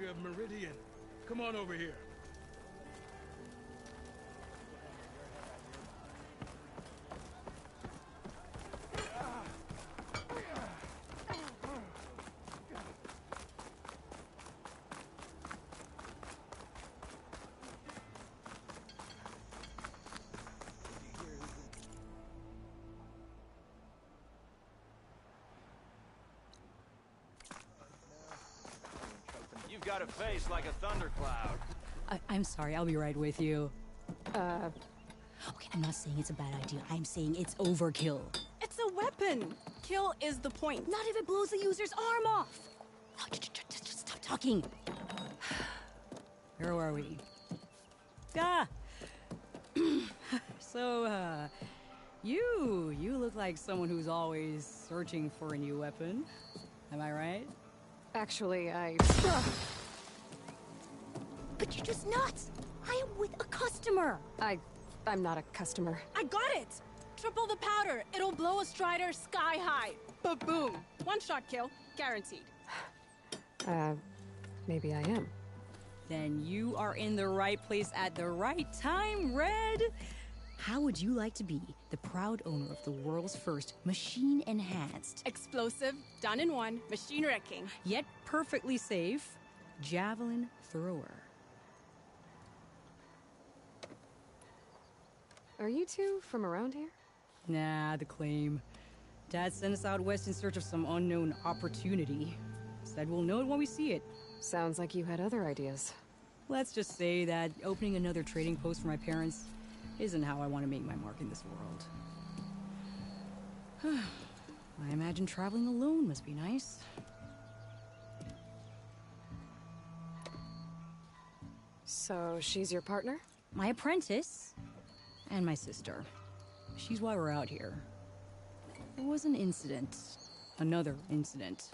area of Meridian. Come on over here. You've got a face like a thundercloud. I'm sorry, I'll be right with you. Okay, I'm not saying it's a bad idea. I'm saying it's overkill. It's a weapon. Kill is the point. Not if it blows the user's arm off. Oh, just stop talking. Where are we? Ah! So, you look like someone who's always searching for a new weapon. Am I right? Actually, But you're just nuts. I am with a customer. I'm not a customer. I got it! Triple the powder. It'll blow a Strider sky high. Ba-boom. One shot kill. Guaranteed. Maybe I am. Then you are in the right place at the right time, Red. How would you like to be the proud owner of the world's first machine-enhanced, Explosive, done in one, machine wrecking. yet perfectly safe, javelin thrower? Are you two from around here? Nah, the claim. Dad sent us out west in search of some unknown opportunity. Said we'll know it when we see it. Sounds like you had other ideas. Let's just say that opening another trading post for my parents isn't how I want to make my mark in this world. I imagine traveling alone must be nice. So she's your partner? My apprentice and my sister. She's why we're out here. There was an incident. Another incident.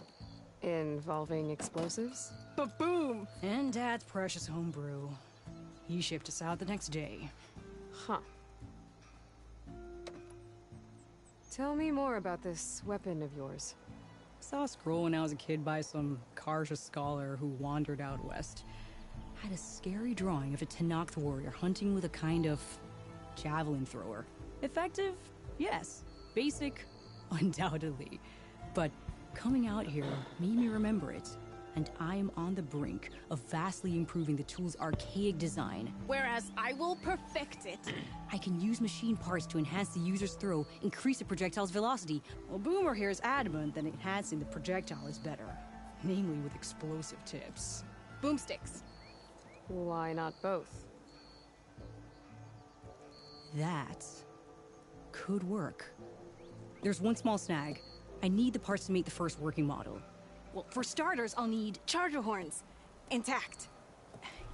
Involving explosives? Ba-boom! And Dad's precious homebrew. He shipped us out the next day. Huh. Tell me more about this weapon of yours. Saw a scroll when I was a kid by some Karja scholar who wandered out west. Had a scary drawing of a Tenakth warrior hunting with a kind of javelin thrower. Effective? Yes. Basic? Undoubtedly. But coming out here made me remember it. And I'm on the brink of vastly improving the tool's archaic design. Whereas I will perfect it. I can use machine parts to enhance the user's throw, increase the projectile's velocity. Well, Boomer here is adamant that enhancing the projectile is better. Namely with explosive tips. Boomsticks. Why not both? That could work. There's one small snag. I need the parts to make the first working model. Well, for starters, I'll need charger horns. Intact.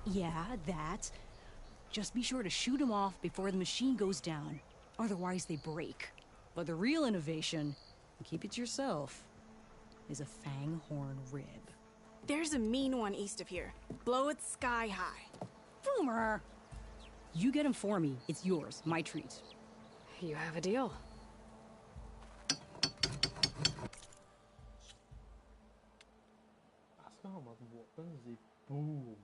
Yeah, that. Just be sure to shoot them off before the machine goes down. Otherwise, they break. But the real innovation, and keep it to yourself, is a fang horn rib. There's a mean one east of here. Blow it sky high. Boomer! You get him for me. It's yours. My treat. You have a deal. Aslanmadım bu. Boom.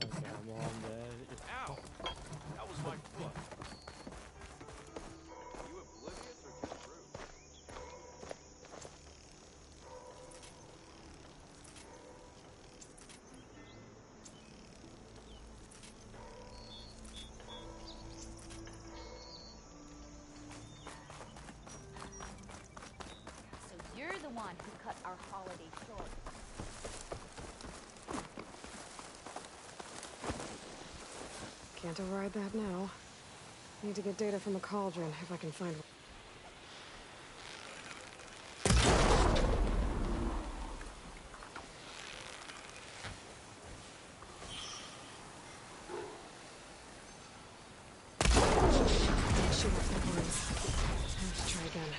Okay, I'm on there. Ow! That was my foot. Are you oblivious or just rude? So you're the one who cut our holiday short. Can't override that now. Need to get data from a cauldron, if I can find one. Shoot off the horns. Have to try again.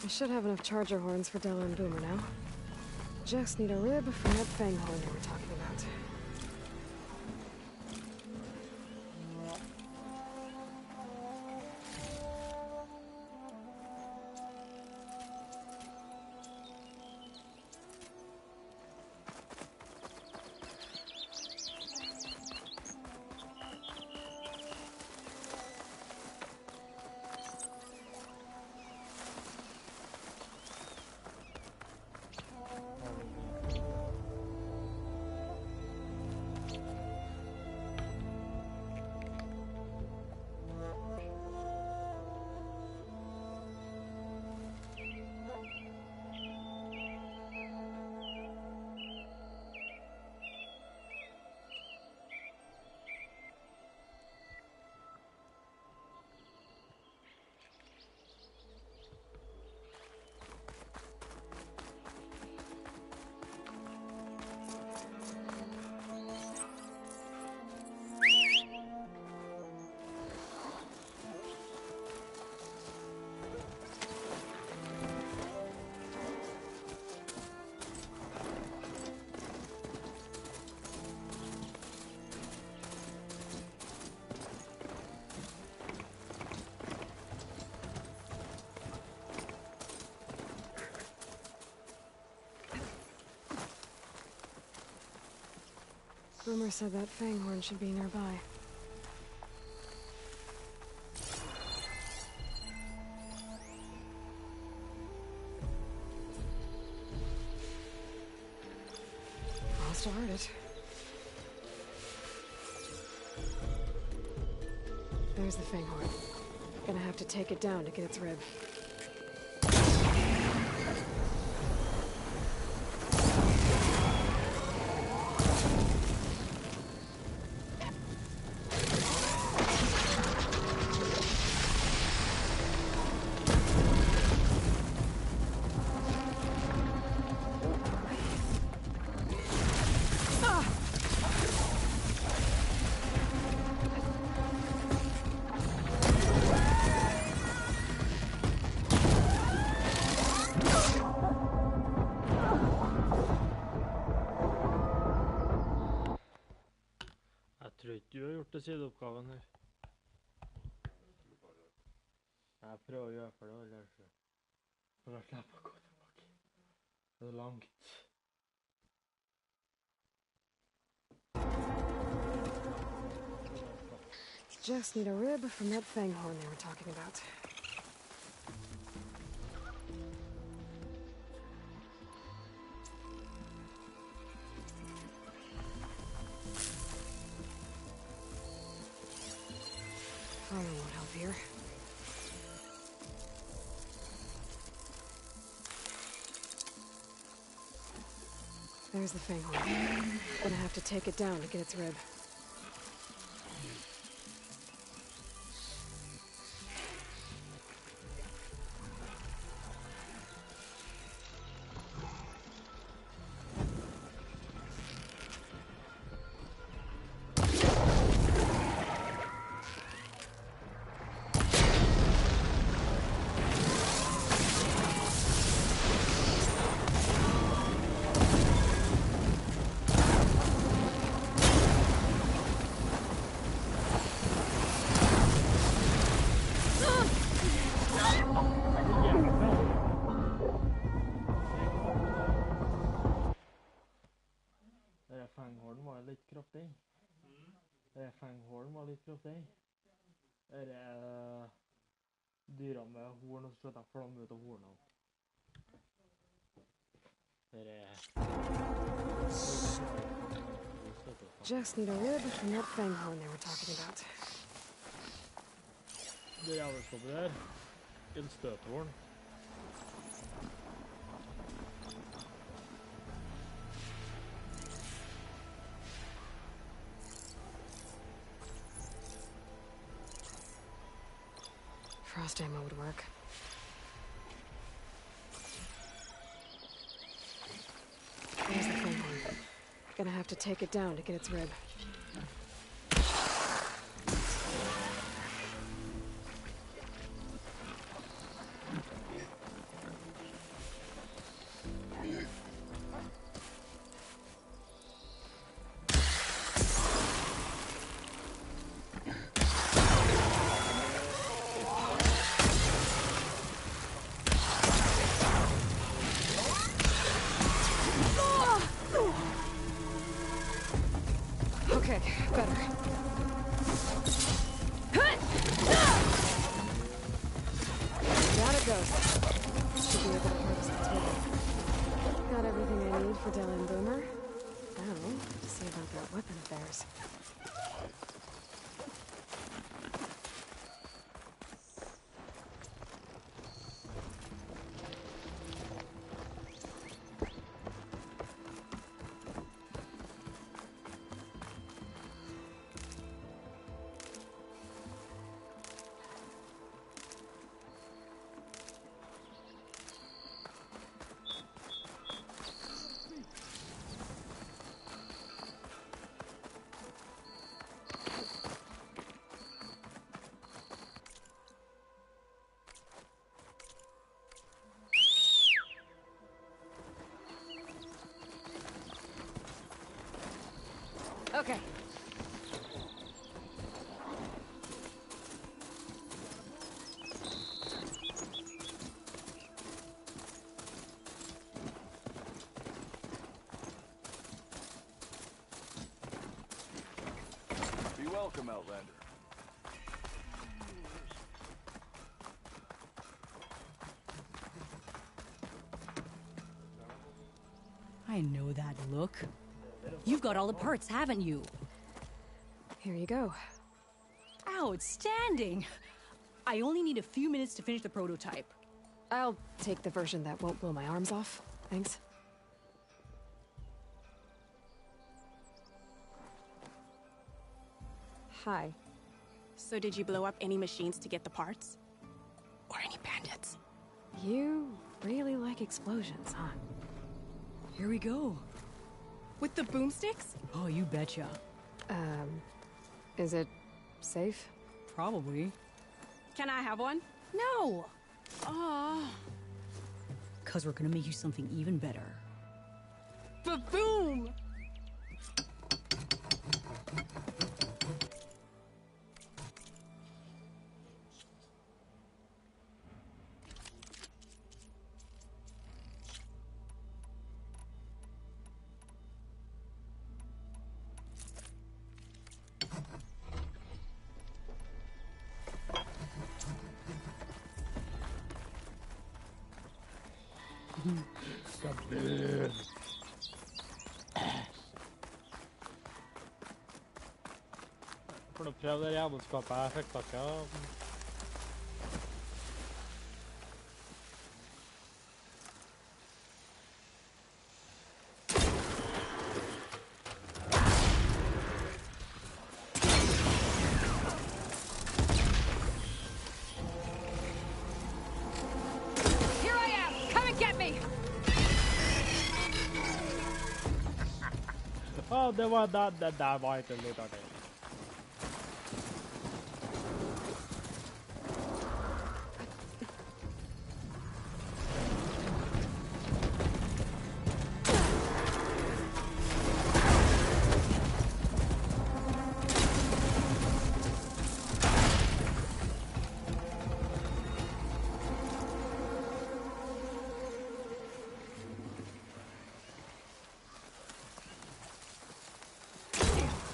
I should have enough charger horns for Della and Boomer now. Just need a rib from that fang horn they were talking about. Boomer said that fang horn should be nearby. I'll start it. There's the fang horn. Gonna have to take it down to get its rib. Jeg tror ikke du har gjort det sideoppgaven her. Jeg prøver å gjøre for det, kanskje. For å slippe å gå tilbake. Det er langt. Just need a rib from that fang horn they were talking about. here. There's the fanghorn. Gonna have to take it down to get its rib. Fanghornen var litt kraftig. Fanghornen var litt kraftig. Dyra med horn, og så skjøt jeg flamme ut av hornene. Just need a rib from that fanghorn they were talking about. Det jævelskapet der. Ildstøthorn. Frost ammo would work. There's the fanghorn. Gonna have to take it down to get its rib. Okay, better. Down it goes. Should be able to harvest the table. Got everything I need for Della and Boomer. Now, to see about that weapon of theirs. Okay. Be welcome, Outlander. I know that look. You've got all the parts, haven't you? Here you go. Outstanding! I only need a few minutes to finish the prototype. I'll take the version that won't blow my arms off. Thanks. Hi. So did you blow up any machines to get the parts? Or any bandits? You really like explosions, huh? Here we go. With the boomsticks? Oh, you betcha. Is it safe? Probably. Can I have one? No! Oh. 'Cause we're gonna make you something even better. Ba-boom! For å prøve det jævelskapet jeg fikk tak i. Ja, det var där var inte lite av det.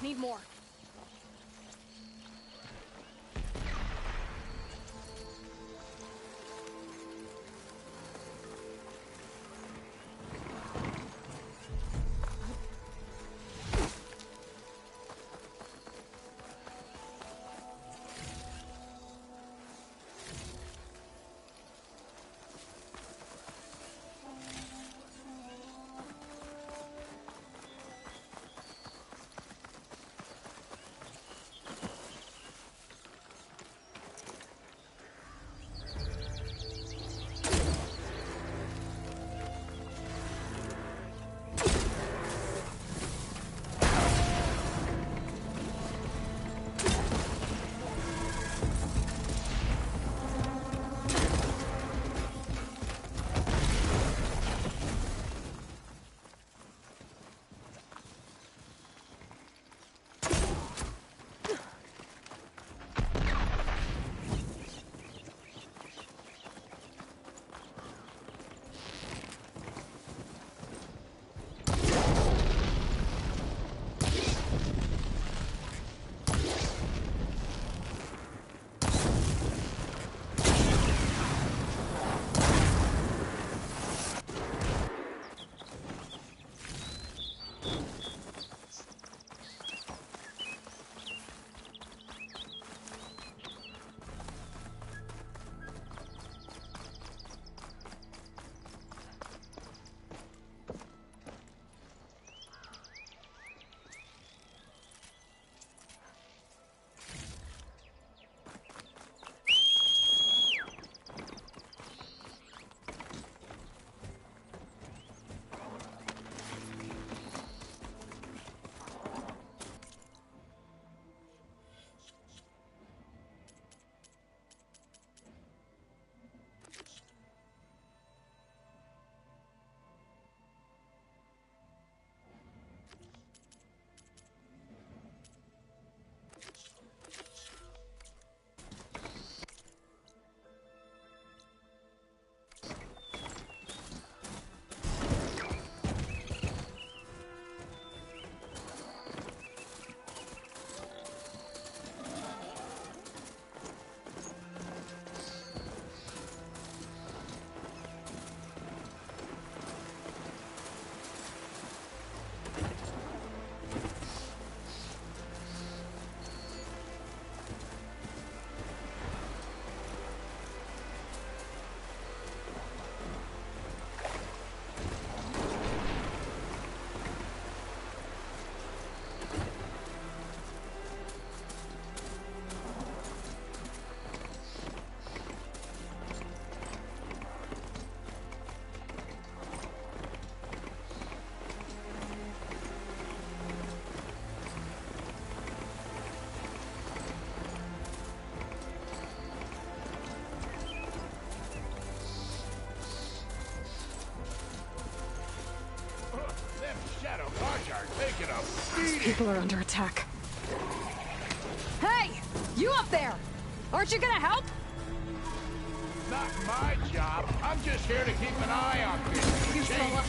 Need more. These people are under attack. Hey! You up there! Aren't you gonna help? Not my job. I'm just here to keep an eye on things. You fella.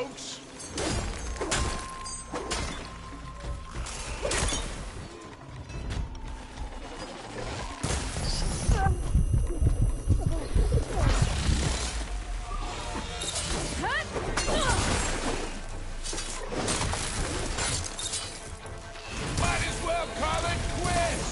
folks. Might as well call it quits.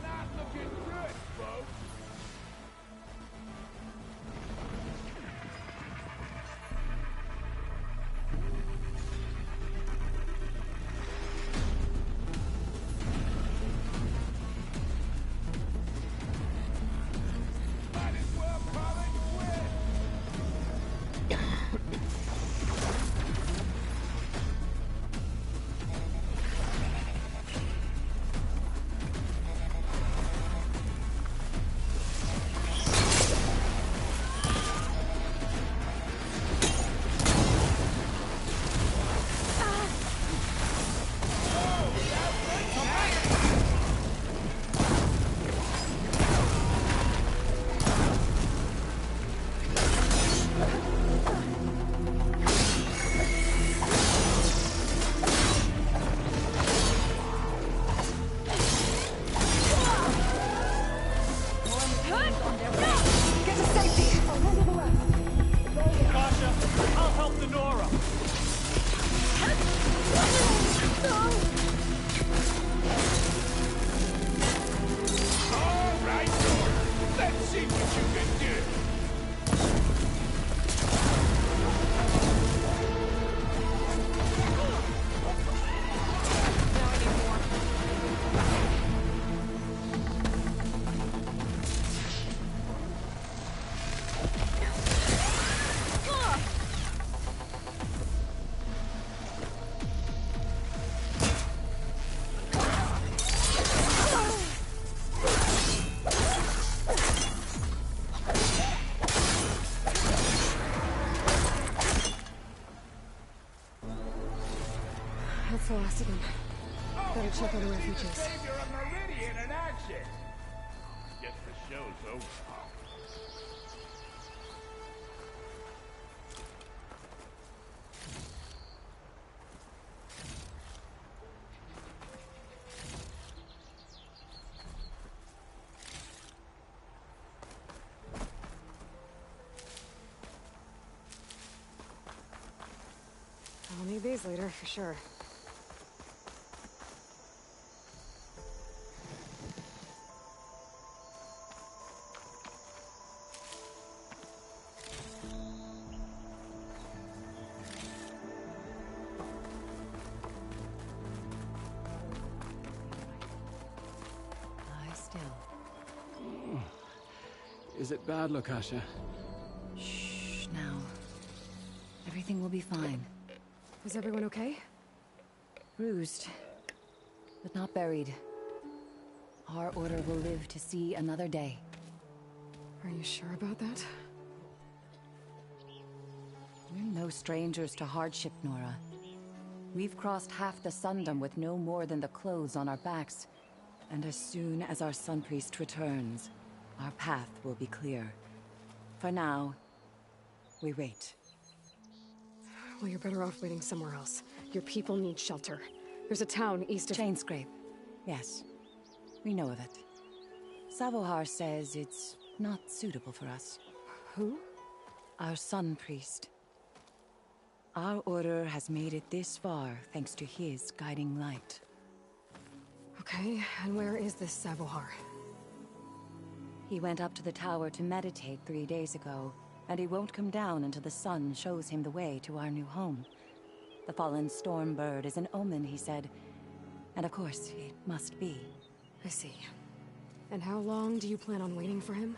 Not looking good, folks. Might as well call it quits. Kasha, I'll help the Nora. All right, Nora. Let's see what you can do. That's the last of them. Better check on the refugees. Savior of Meridian in action. Guess the show's over. I'll need these later, for sure. Lie still. Is it bad, Lokasha? Shh, now. Everything will be fine. Is everyone okay? Bruised, but not buried. Our order will live to see another day. Are you sure about that? We're no strangers to hardship, Nora. We've crossed half the Sundom with no more than the clothes on our backs. And as soon as our Sun Priest returns, our path will be clear. For now, we wait. Well, you're better off waiting somewhere else. Your people need shelter. There's a town east of... Chainscrape. Yes. We know of it. Savohar says it's not suitable for us. Who? Our Sun Priest. Our order has made it this far thanks to his guiding light. Okay, and where is this Savohar? He went up to the tower to meditate 3 days ago, and he won't come down until the sun shows him the way to our new home. The fallen storm bird is an omen, he said. And of course, it must be. I see. And how long do you plan on waiting for him?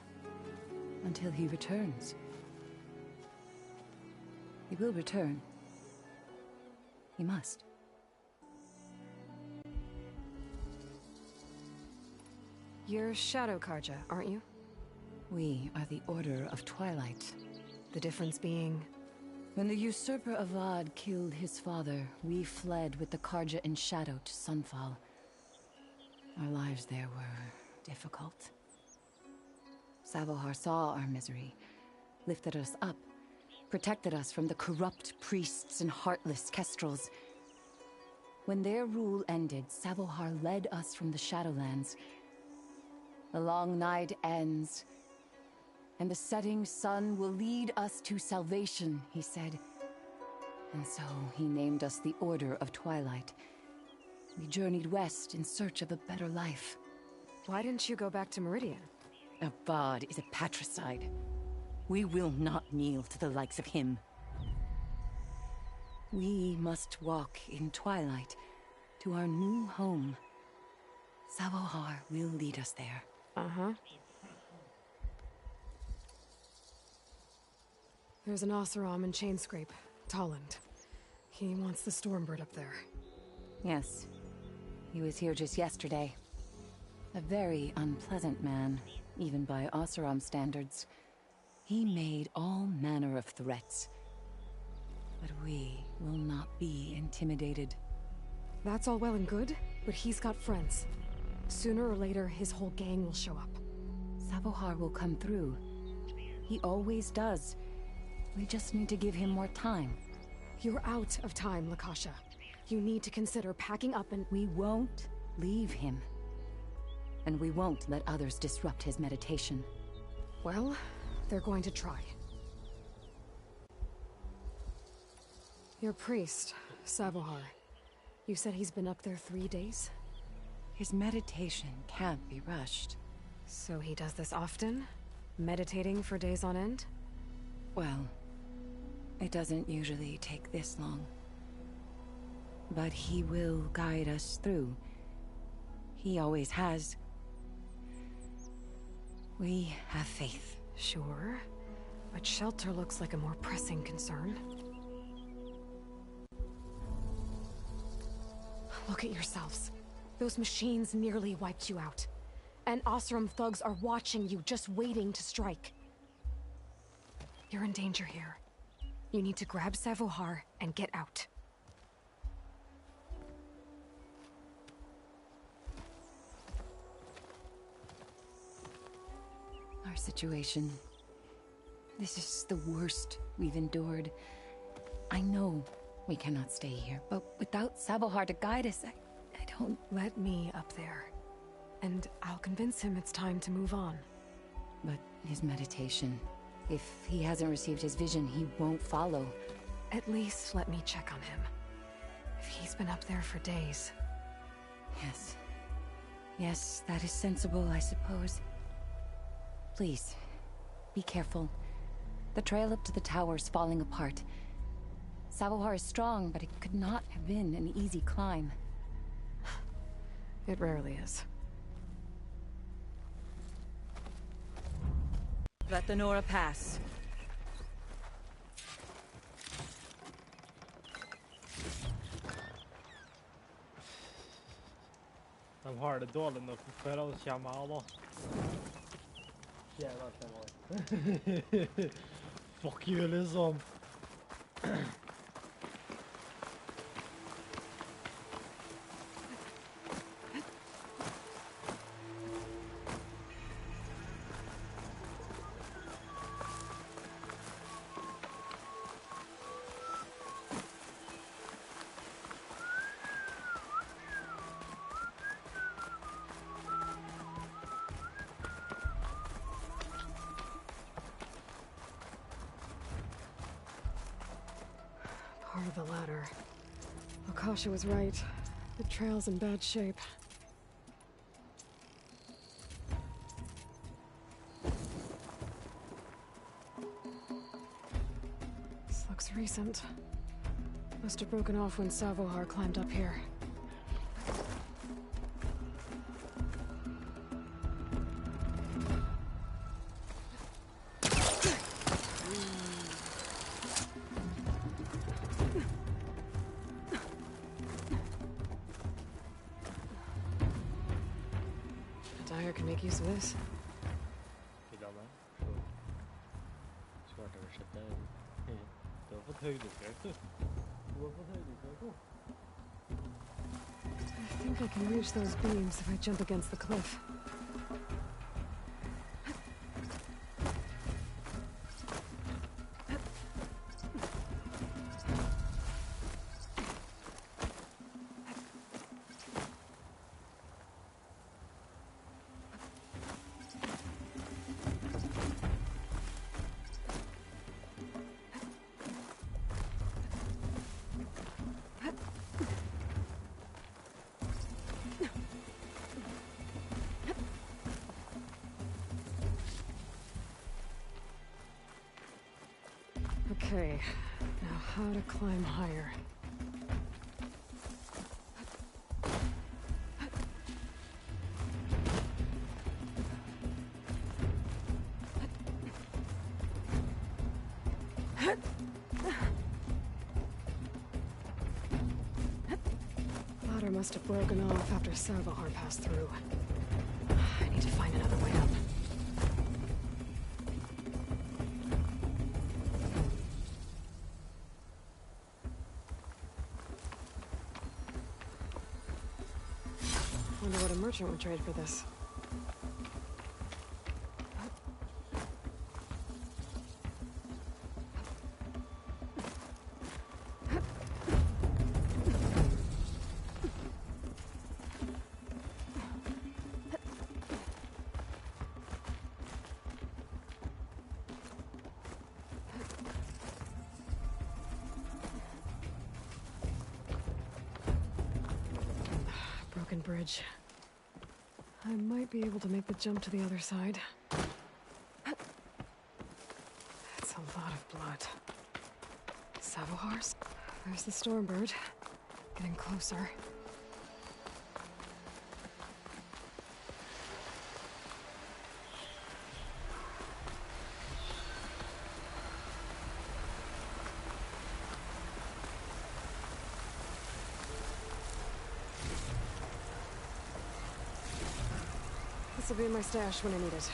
Until he returns. He will return. He must. You're Shadow Karja, aren't you? We are the Order of Twilight. The difference being... When the usurper Avad killed his father, we fled with the Karja in shadow to Sunfall. Our lives there were difficult. Savohar saw our misery, lifted us up, protected us from the corrupt priests and heartless kestrels. When their rule ended, Savohar led us from the Shadowlands. The long night ends, and the setting sun will lead us to salvation, he said. And so he named us the Order of Twilight. We journeyed west in search of a better life. Why didn't you go back to Meridian? Avad is a patricide. We will not kneel to the likes of him. We must walk in twilight to our new home. Savohar will lead us there. Uh-huh. There's an Oseram in Chainscrape, Tolland. He wants the Stormbird up there. Yes. He was here just yesterday. A very unpleasant man, even by Oseram standards. He made all manner of threats. But we will not be intimidated. That's all well and good, but he's got friends. Sooner or later, his whole gang will show up. Savohar will come through. He always does. We just need to give him more time. You're out of time, Lakasha. You need to consider packing up and... We won't leave him. And we won't let others disrupt his meditation. Well, they're going to try. Your priest, Savohar. You said he's been up there 3 days? His meditation can't be rushed. So he does this often? Meditating for days on end? Well, it doesn't usually take this long. But he will guide us through. He always has. We have faith. Sure, but shelter looks like a more pressing concern. Look at yourselves. Those machines nearly wiped you out. And Oseram thugs are watching you, just waiting to strike. You're in danger here. You need to grab Savohar and get out. Our situation. This is the worst we've endured. I know we cannot stay here, but without Savohar to guide us, I don't... Let me up there. And I'll convince him it's time to move on. But his meditation... If he hasn't received his vision, he won't follow. At least let me check on him. If he's been up there for days. Yes. Yes, that is sensible, I suppose. Please, be careful. The trail up to the tower's falling apart. Savohar is strong, but it could not have been an easy climb. It rarely is. Let the Nora pass. De har det dårlig nok fra før, og så kommer jeg da. Jævla stemmer. Fuck you, liksom. Part of the ladder. Akasha was right. The trail's in bad shape. This looks recent. Must have broken off when Savohar climbed up here. Shire can make use of this. Bilemem. Şu arkadaşlar da bu höjde gördü. Bu höjde gördü. I think I can reach those beams if I jump against the cliff. Okay, now how to climb higher. Ladder must have broken off after Sarvahar passed through. I need to find another way up. Wonder what a merchant would trade for this. Broken bridge. I might be able to make the jump to the other side. That's a lot of blood. Savohars? There's the Stormbird. Getting closer. This will be my stash when I need it.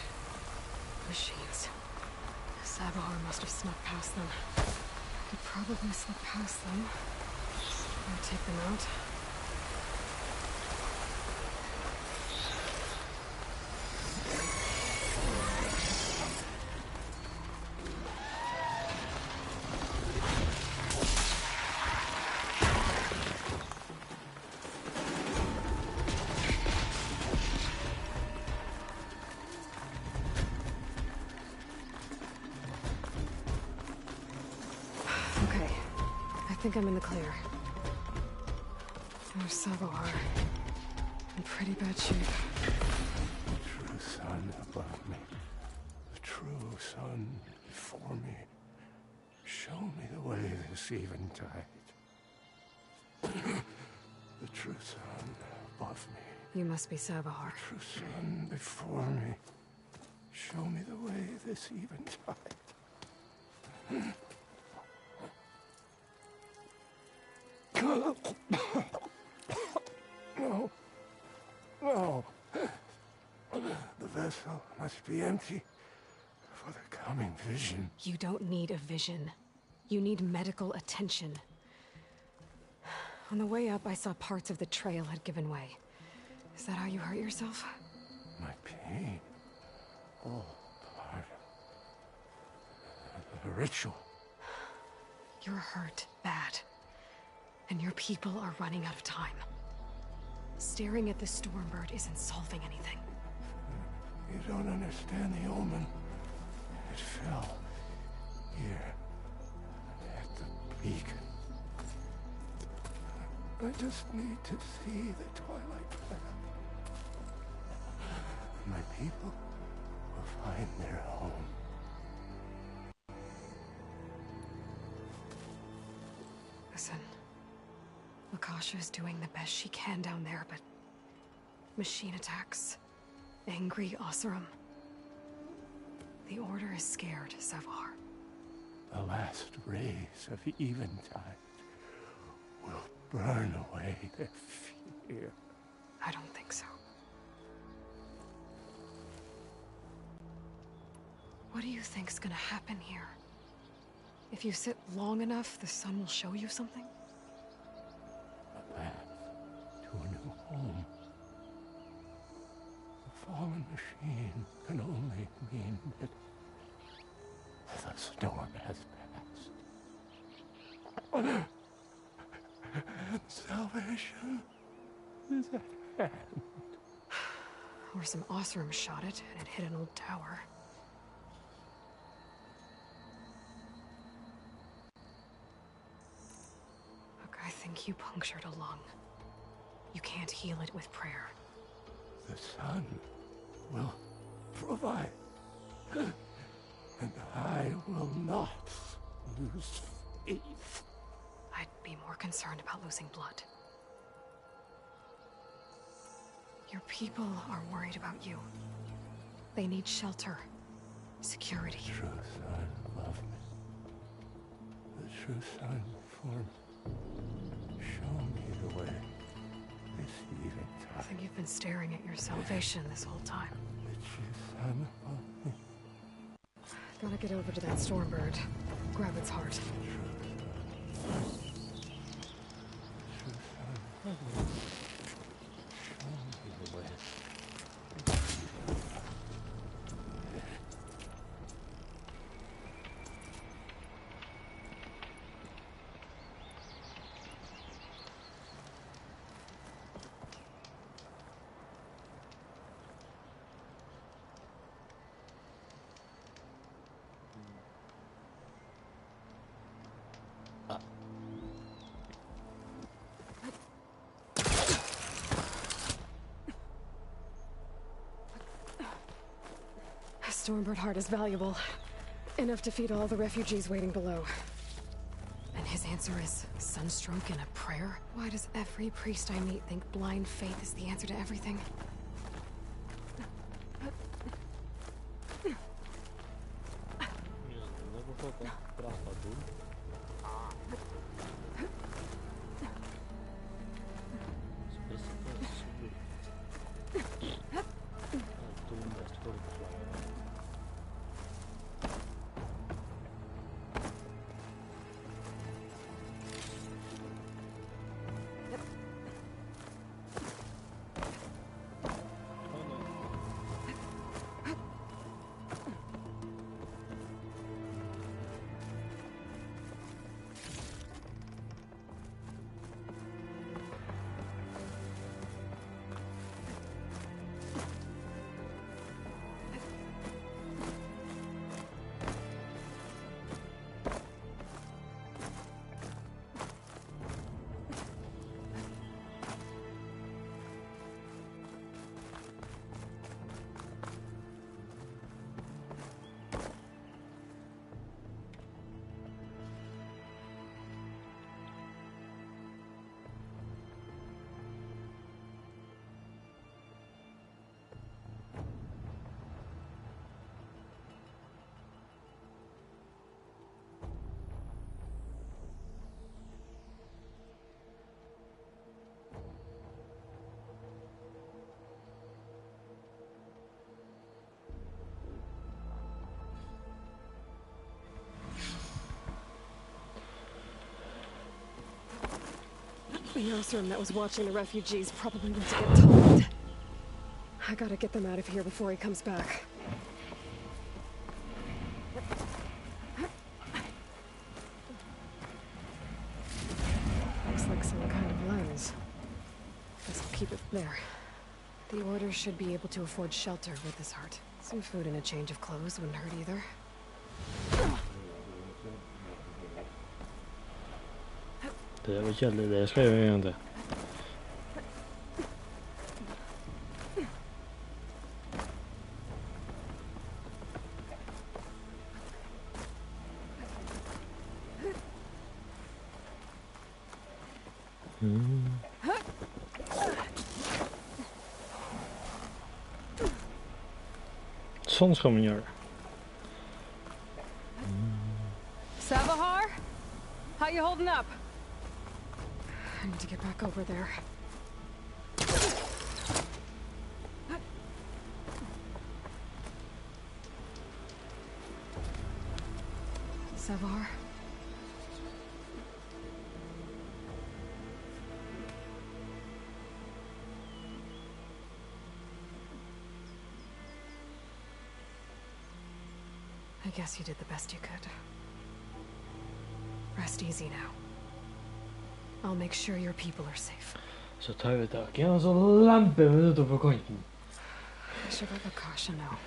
Machines. Savohar must have snuck past them. I could probably slip past them. Or take them out. I think I'm in the clear. There's Savohar. In pretty bad shape. The true sun above me. The true sun before me. Show me the way this eventide. The true sun above me. You must be Savohar. The true sun before me. Show me the way this eventide. No. No. The vessel must be empty for the coming vision. You don't need a vision. You need medical attention. On the way up, I saw parts of the trail had given way. Is that how you hurt yourself? My pain. All part of the ritual. You're hurt bad. And your people are running out of time. Staring at the Stormbird isn't solving anything. You don't understand the omen. It fell here at the beacon. I just need to see the twilight path. My people will find their home. Listen. Lakasha is doing the best she can down there, but... machine attacks. Angry Oseram. The Order is scared, Savohar. The last rays of eventide will burn away their fear. I don't think so. do you think's gonna happen here? If you sit long enough, the sun will show you something? A path to a new home. A fallen machine can only mean that the storm has passed. And salvation is at hand. Or some Osram shot it, and it hit an old tower. Look, I think you punctured a lung. You can't heal it with prayer. The sun will provide. And I will not lose faith. I'd be more concerned about losing blood. Your people are worried about you. They need shelter, security. The true son love me. The true son for me. Show me the way. This even time. I think you've been staring at your salvation this whole time. The true son love me. Gotta get over to that Stormbird. Grab its heart. True son love me. Show me the way. Stormbird heart is valuable. Enough to feed all the refugees waiting below. And his answer is sunstroke and a prayer? Why does every priest I meet think blind faith is the answer to everything? The Osram that was watching the refugees probably went to get told. I gotta get them out of here before he comes back. Looks like some kind of lens. Guess I'll keep it there. The Order should be able to afford shelter with this heart. Some food and a change of clothes wouldn't hurt either. Det var kjedelig det jeg skrev egentlig. Sånn skal man gjøre. Savahar? How you holding up? I need to get back over there. Savar? I guess you did the best you could. Rest easy now. I'll make sure your people are safe. Så tar vi tak i en og så lemper vi utover kanten. I should let Lakasha know.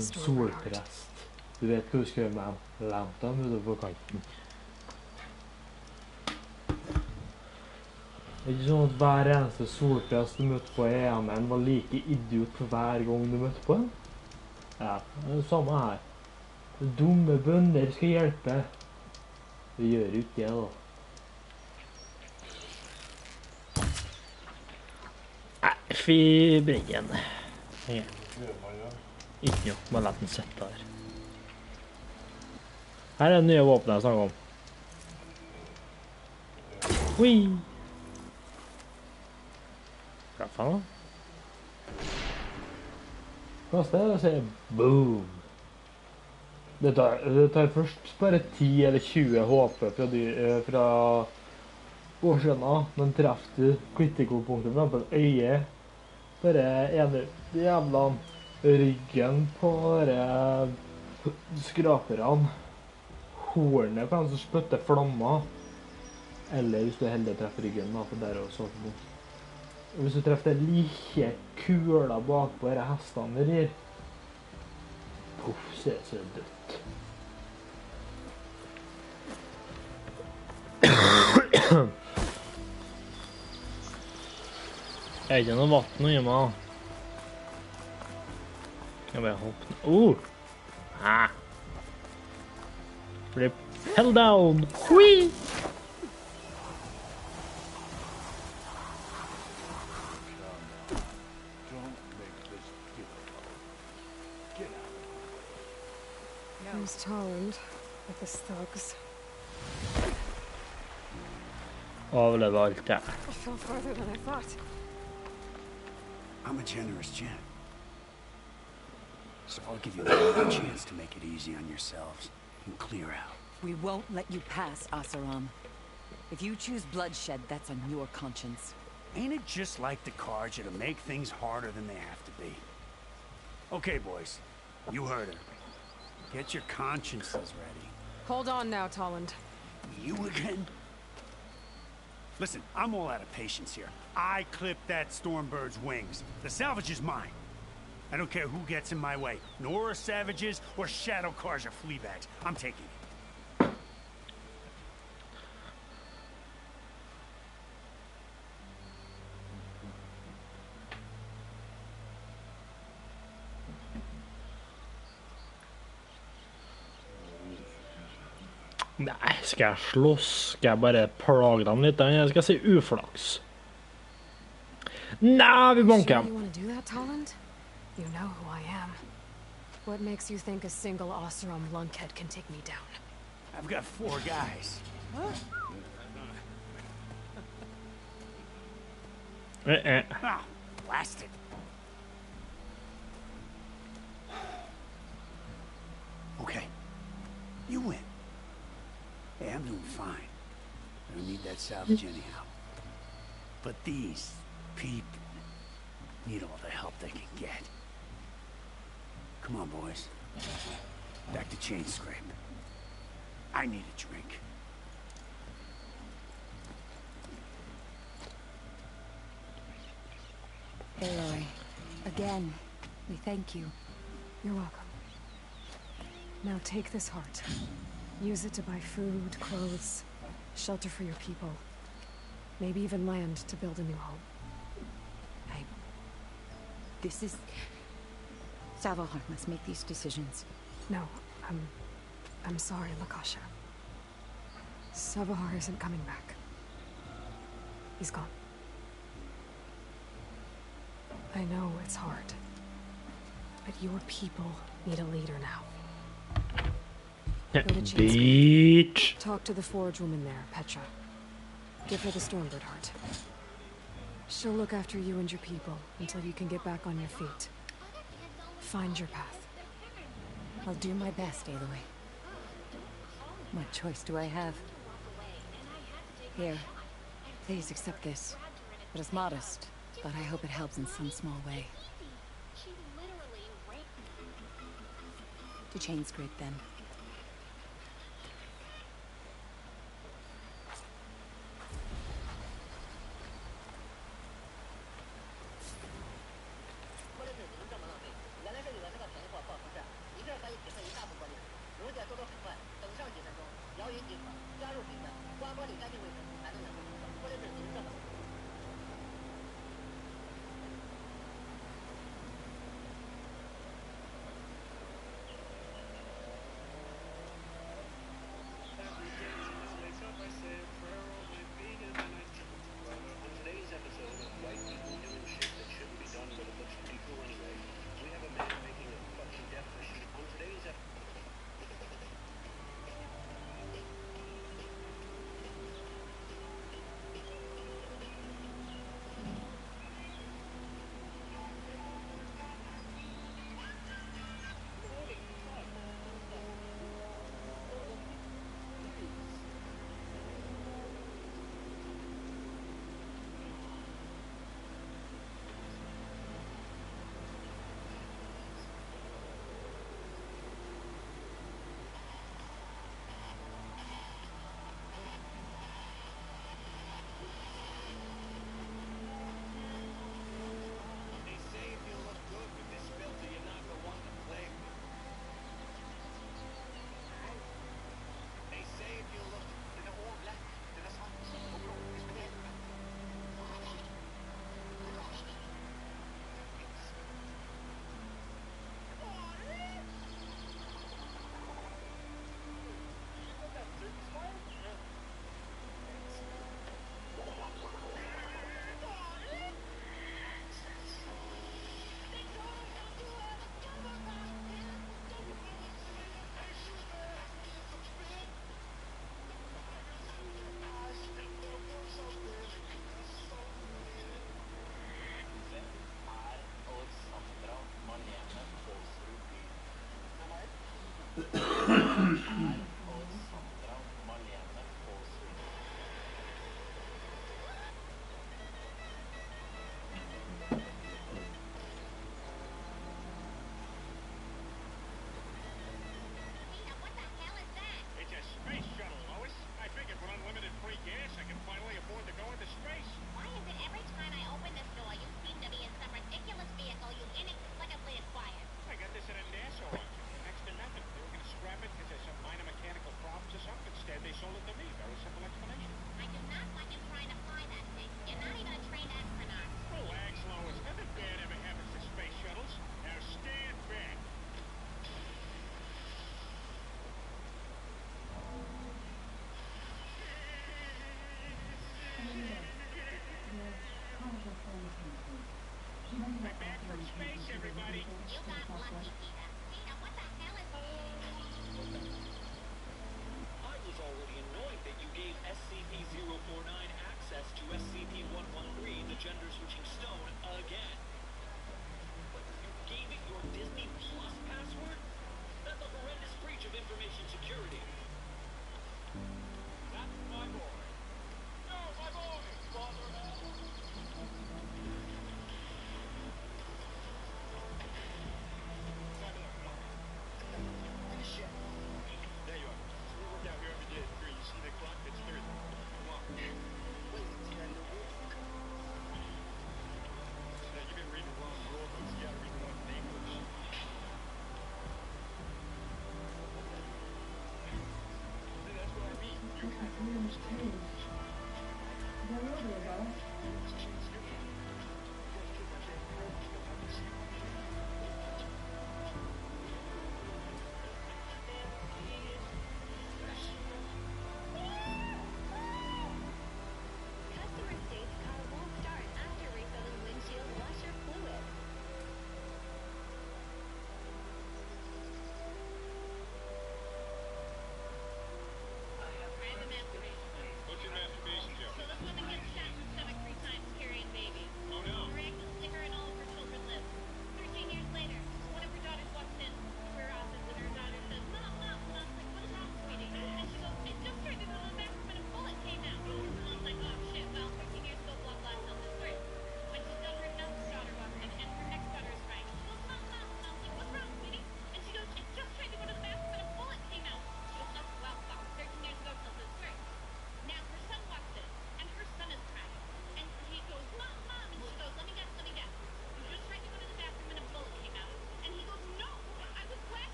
Solprest. Du vet hva du skal gjøre med dem. Lemp dem utover kanten. Det er ikke sånn at hver eneste solprest du møtte på EM-en var like idiot for hver gang du møtte på en. Ja, det er det samme her. Dumme bønder skal hjelpe. Vi gjør jo ikke det, da. Nei, fy breggen. Okay. Ikke noe, bare la den sette der. Her er det nye våpenet jeg snakker om. Hui! Hva faen da? Kast det og sier boom. Det tar først bare 10 eller 20 HP fra årskjønna, men treffer du critical-punktet, for eksempel øyet, bare ene jævla ryggen på skraperne, hornet på den som spytter flammer, eller hvis du heller treffer ryggen, da, for der er også sånn. Hvis du treffer det like kula bak på disse hestene der, puff, så er det dødt. Det er ikke noe vatten i meg. Jeg bare hoppe. Ah! Flip. Hell down! Whee! There's Talland with his thugs. Overleve alt, ja. I fell farther than I thought. I'm a generous gent. So I'll give you the chance to make it easy on yourselves and clear out. We won't let you pass, Asaram. If you choose bloodshed, that's on your conscience. Ain't it just like the Karja to make things harder than they have to be? Okay, boys. You heard her. Get your consciences ready. Hold on now, Talland. You again? Listen, I'm all out of patience here. I clipped that Stormbird's wings. The salvage is mine. I don't care who gets in my way. Nora savages or Shadow Karja fleabags. I'm taking it. Nei, skal jeg slåss? Skal jeg bare plage dem litt? Jeg skal si uflaks. Nei, vi banker dem. You want to do that, Talland? You know who I am. What makes you think a single Oseram lunkhead can take me down? I've got 4 guys. Ah, blast it. Okay, you win. Hey, I'm doing fine. I don't need that salvage anyhow. But these people need all the help they can get. Come on, boys. Back to chain scrape. I need a drink. Aloy, again, we thank you. You're welcome. Now take this heart. Use it to buy food, clothes, shelter for your people. Maybe even land to build a new home. This is... Savalhar must make these decisions. No, I'm sorry, Lakasha. Savahar isn't coming back. He's gone. I know it's hard, but your people need a leader now. Bitch. Talk to the forge woman there, Petra. Give her the Stormbird heart. She'll look after you and your people until you can get back on your feet. Find your path. I'll do my best, Aloy. What choice do I have? Here. Please accept this. It is modest, but I hope it helps in some small way. To chain scrape, then.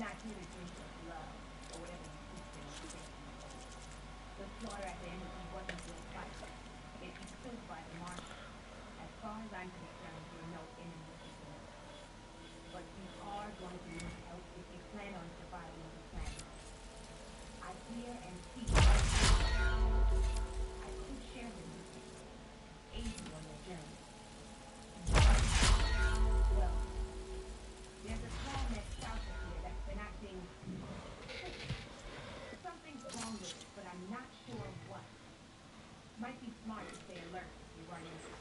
not here to drink your blood, or whatever you keep saying. The slaughter at the embassy wasn't your fight. It was killed by the marshal. As far as I'm concerned, you're no enemy to them. But you are going to need help if you plan on surviving the planet. I hear and see. I could share them with you. Aid you on your journey. Well, there's a small net south of here that's been acting... Something's wrong with it, but I'm not sure what. Might be smart to stay alert if you run into it.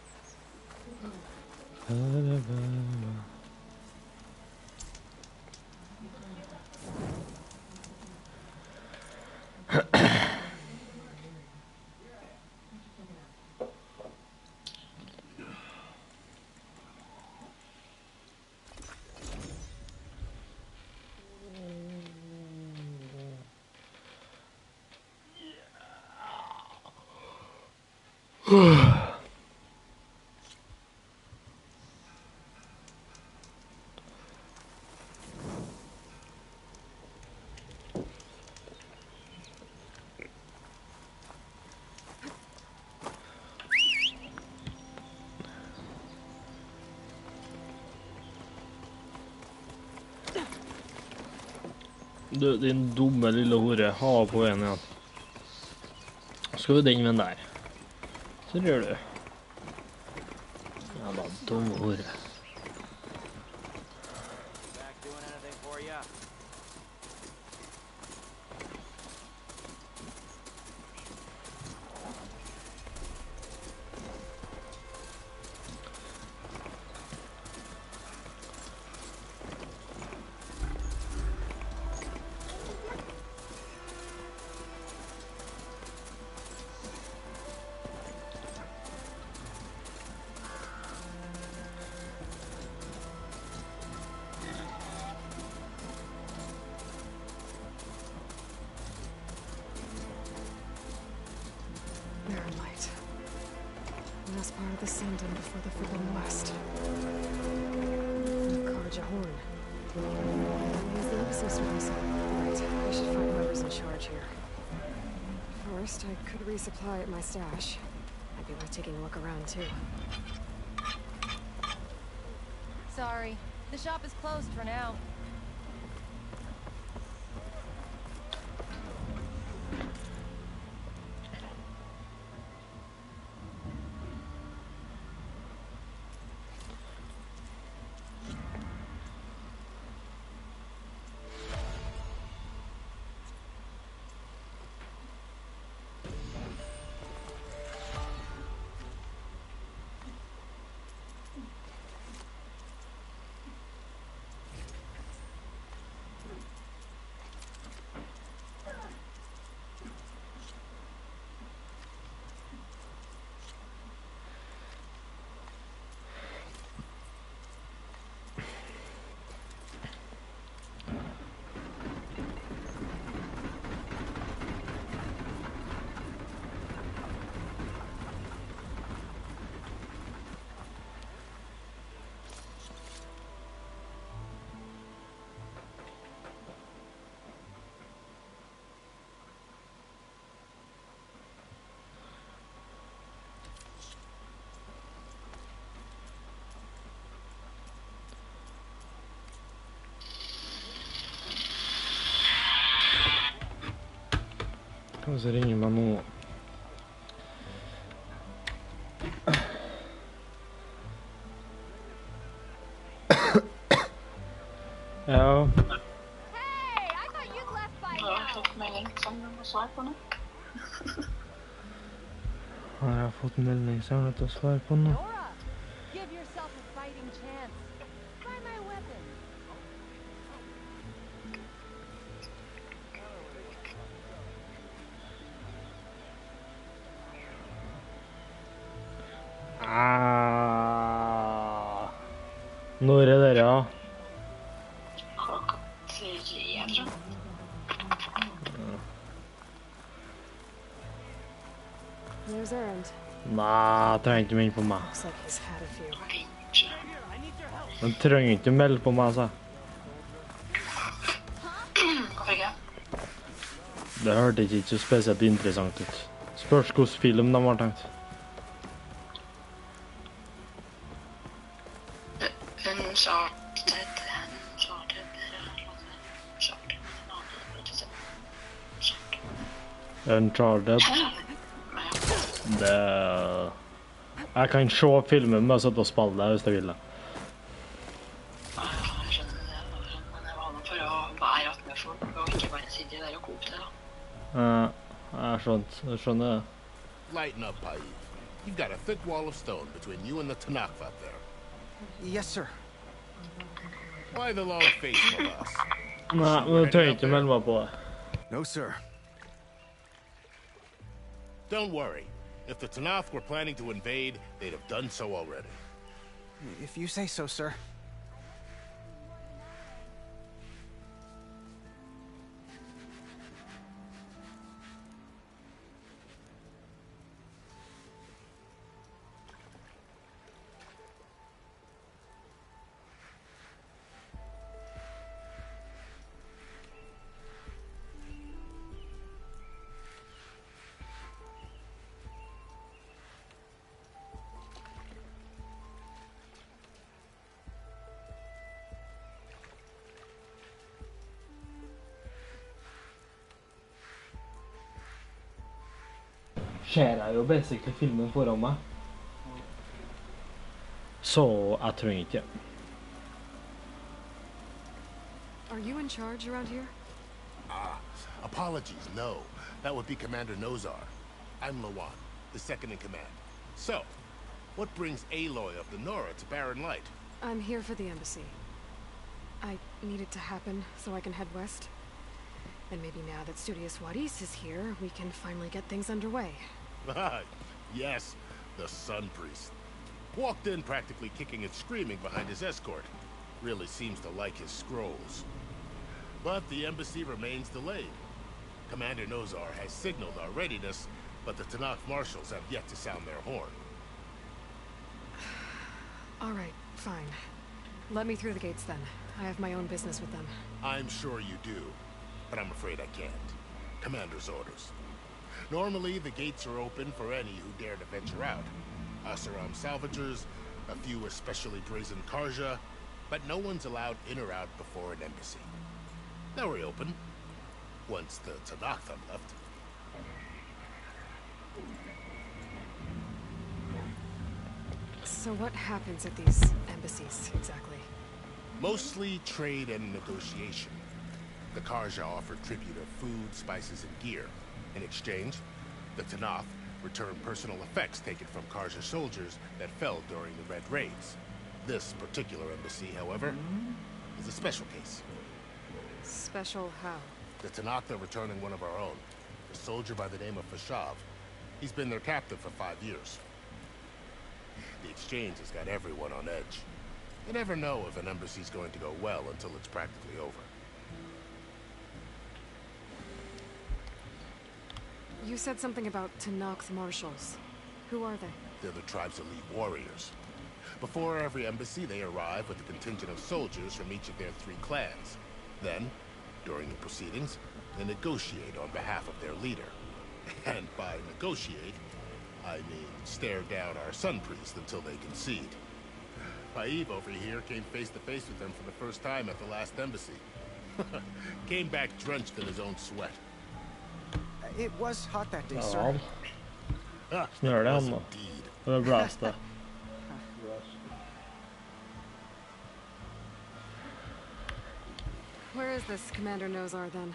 Du, din dumme lille hore. Ha på en igjen. Skal vi den med der. Så gjør du. Ja da, dumme hore. Last part of the scene done before the Forbidden West. Karja horn. Use the embassy swamps. Right, I should find whoever's in charge here. First, I could resupply at my stash. Might be worth taking a look around too. Sorry, the shop is closed for now. Och så ringer man nog. Ja. Hey, I thought you'd left by now. Jag har fått melding som du må svara på nu. Ja, jag har fått melding som jag inte svar på nu. Give yourself a fighting chance. Try my weapon. Når er dere, ja? Klokka 10, jag tror. There's Errand. Nei, trenger ikke melde på meg. Looks like he's had a few. Han trenger ikke melde på meg, altså. Det hørtes ikke så spesielt interessant ut. Spørs hvilken film de har tenkt. Uncharted. Det... Jeg kan se filmen med å sitte og spille det hvis jeg vil det. Jeg skjønner det. Lighten up, Paib. You've got a thick wall of stone between you and the Tanakh up there. Yes, sir. Why the long face, my boss? Nei, men du trenger ikke melde meg på det. No, sir. Don't worry. If the Tanakh were planning to invade, they'd have done so already. If you say so, sir. Ser jeg jo basically filmen foran meg. Så jeg trenger ikke. Are you in charge around here? Apologies, no. That would be Commander Nozar. I'm Lawan, the second in command. So, what brings Aloy of the Nora to Barren Light? I'm here for the embassy. I need it to happen so I can head west. And maybe now that Studious Wadis is here, we can finally get things underway. Yes, the Sun Priest. Walked in practically kicking and screaming behind his escort. Really seems to like his scrolls. But the embassy remains delayed. Commander Nozar has signaled our readiness, but the Tanakh marshals have yet to sound their horn. All right, fine. Let me through the gates then. I have my own business with them. I'm sure you do, but I'm afraid I can't. Commander's orders. Normally, the gates are open for any who dare to venture out. Asaram salvagers, a few especially brazen Karja, but no one's allowed in or out before an embassy. Now we're open, once the Tanakh have left. So what happens at these embassies, exactly? Mostly trade and negotiation. The Karja offer tribute of food, spices, and gear. In exchange, the Tanakh return personal effects taken from Karja soldiers that fell during the Red Raids. This particular embassy, however, is a special case. Special how? The Tanakh are returning one of our own, a soldier by the name of Fashav. He's been their captain for 5 years. The exchange has got everyone on edge. You never know if an embassy's going to go well until it's practically over. You said something about Tanakh marshals. Who are they? They're the tribe's elite warriors. Before every embassy, they arrive with a contingent of soldiers from each of their 3 clans. Then, during the proceedings, they negotiate on behalf of their leader. And by negotiate, I mean stare down our Sun Priest until they concede. Paib over here came face to face with them for the first time at the last embassy. Came back drenched in his own sweat. It was hot that day, sir. Snör det ändå. Det är bra det. Where is this Commander Nozar, then?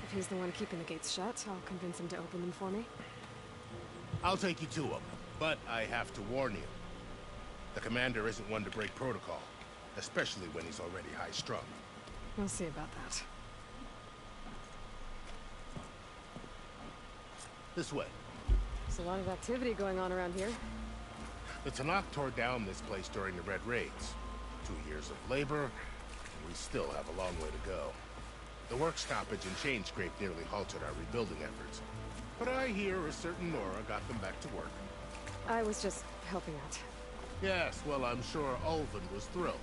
If he's the one keeping the gates shut, I'll convince him to open them for me. I'll take you to him, but I have to warn you. The commander isn't one to break protocol, especially when he's already high-strung. We'll see about that. This way. There's a lot of activity going on around here. The Tanakh tore down this place during the Red Raids. 2 years of labor, and we still have a long way to go. The work stoppage and chain scrape nearly halted our rebuilding efforts. But I hear a certain Nora got them back to work. I was just helping out. Yes, well, I'm sure Ulvin was thrilled.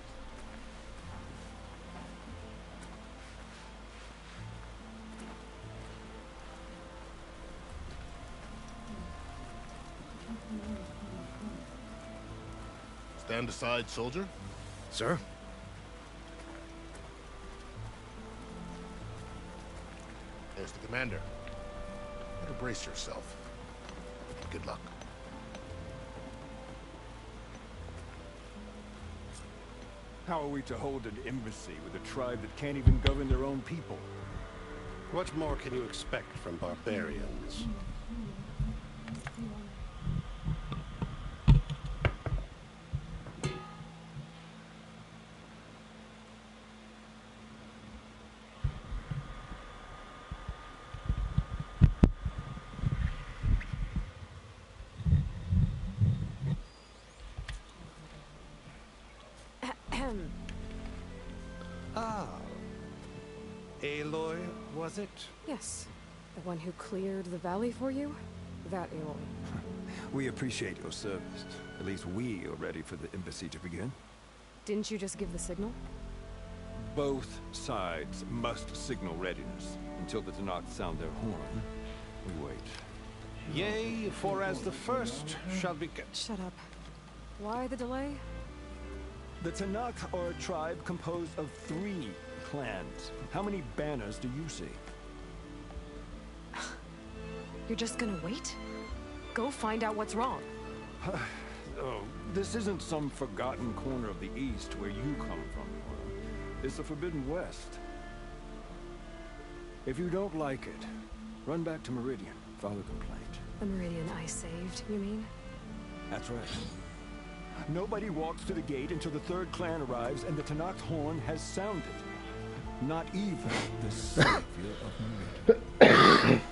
Stand aside, soldier. Sir? There's the commander. Better brace yourself. Good luck. How are we to hold an embassy with a tribe that can't even govern their own people? What more can you expect from barbarians? Ah. Aloy, was it? Yes. The one who cleared the valley for you? That Aloy. We appreciate your service. At least we are ready for the embassy to begin. Didn't you just give the signal? Both sides must signal readiness. Until the Tenakth sound their horn, we wait. Yea, for as the first shall be... Shut up. Why the delay? The Tenakth are a tribe composed of 3 clans. How many banners do you see? You're just gonna wait? Go find out what's wrong. Oh, this isn't some forgotten corner of the East where you come from, Nora. It's the Forbidden West. If you don't like it, run back to Meridian, file a complaint. The Meridian I saved, you mean? That's right. Nobody walks to the gate until the 3rd clan arrives and the Tenakth horn has sounded. Not even the savior of Meridian.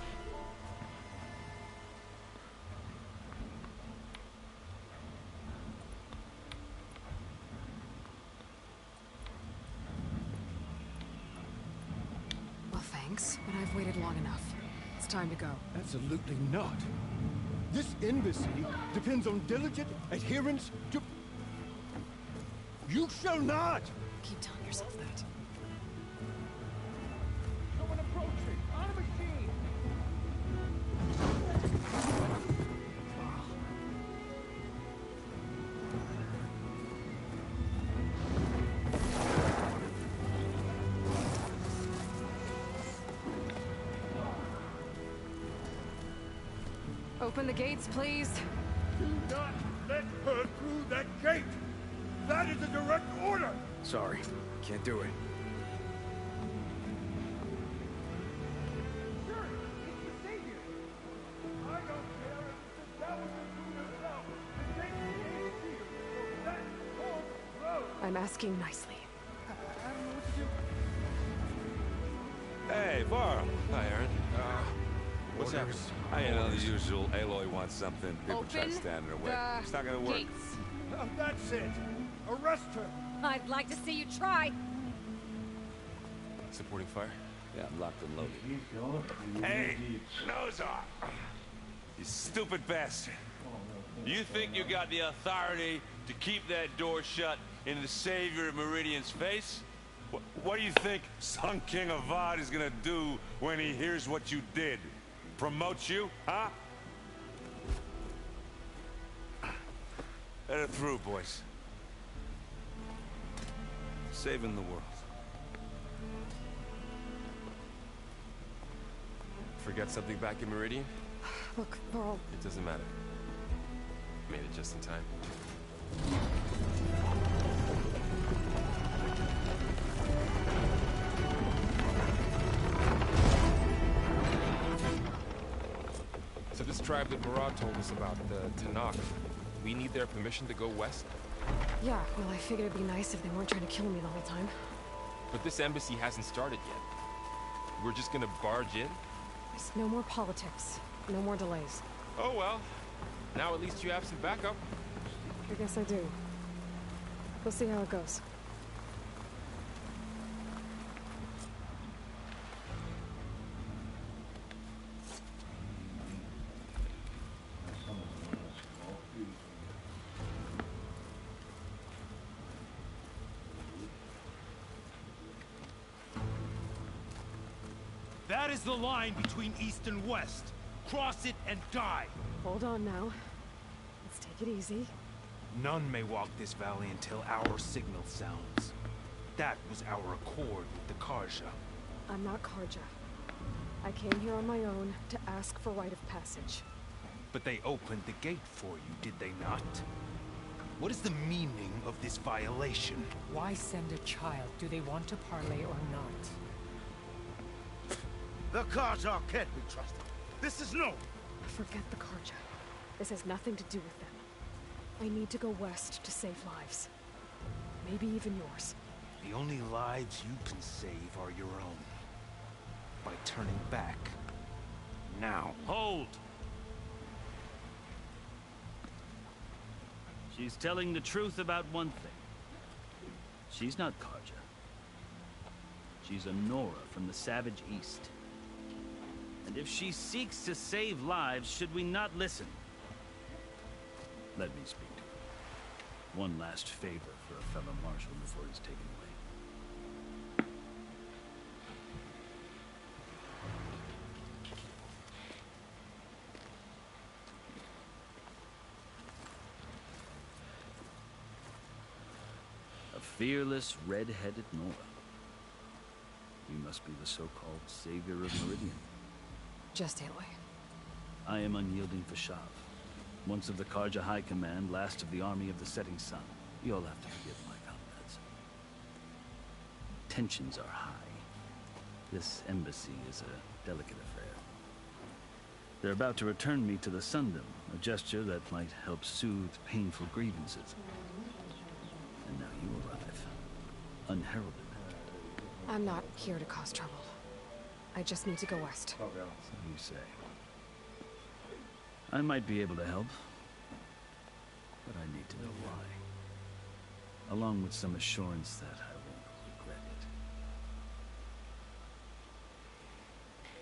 Well, thanks, but I've waited long enough. It's time to go. Absolutely not. This embassy depends on diligent adherence to... You shall not! Keep telling yourself that. Someone approaching! On a machine! Open the gates, please. Do not let her through that gate! That is a direct order! Sorry, can't do it. Sure, it's the savior! I don't care if the devil is yourself! The gate is here, so that won't close! I'm asking nicely. I don't know what to do. Hey, Varl. Hi, Aaron. What's up? I know the usual. Aloy wants something. People try to stand in her way. It's not gonna work. That's it! Arrest her! I'd like to see you try. Supporting fire? Yeah, I'm locked and loaded. Hey, nose off! You stupid bastard. You think you got the authority to keep that door shut in the savior of Meridian's face? What do you think Sun King Avad is gonna do when he hears what you did? Promote you, huh? Let her through, boys. Saving the world. Forget something back in Meridian? Look, Varl. It doesn't matter. Made it just in time. So this tribe that Murad told us about, the Tenakth, we need their permission to go west? Yeah, well, I figured it'd be nice if they weren't trying to kill me the whole time. But this embassy hasn't started yet. We're just gonna barge in? There's no more politics. No more delays. Oh well. Now at least you have some backup. I guess I do. We'll see how it goes. That is the line between East and West. Cross it and die. Hold on now. Let's take it easy. None may walk this valley until our signal sounds. That was our accord with the Karja. I'm not Karja. I came here on my own to ask for rite of passage. But they opened the gate for you, did they not? What is the meaning of this violation? Why send a child? Do they want to parley or not? The Karja can't be trusted. This is no. Forget the Karja. This has nothing to do with them. I need to go west to save lives. Maybe even yours. The only lives you can save are your own. By turning back. Now. Hold! She's telling the truth about one thing. She's not Karja. She's a Nora from the Savage East. And if she seeks to save lives, should we not listen? Let me speak to her. One last favor for a fellow marshal before he's taken away. A fearless, red-headed Nora. You must be the so-called savior of Meridian. Just Aloy. I am unyielding for Shav. Once of the Karja High Command, last of the army of the setting sun. You'll have to forgive my comrades. Tensions are high. This embassy is a delicate affair. They're about to return me to the Sundom, a gesture that might help soothe painful grievances. And now you arrive, unheralded. I'm not here to cause trouble. I just need to go west. So you say. I might be able to help, but I need to know why. Along with some assurance that I won't regret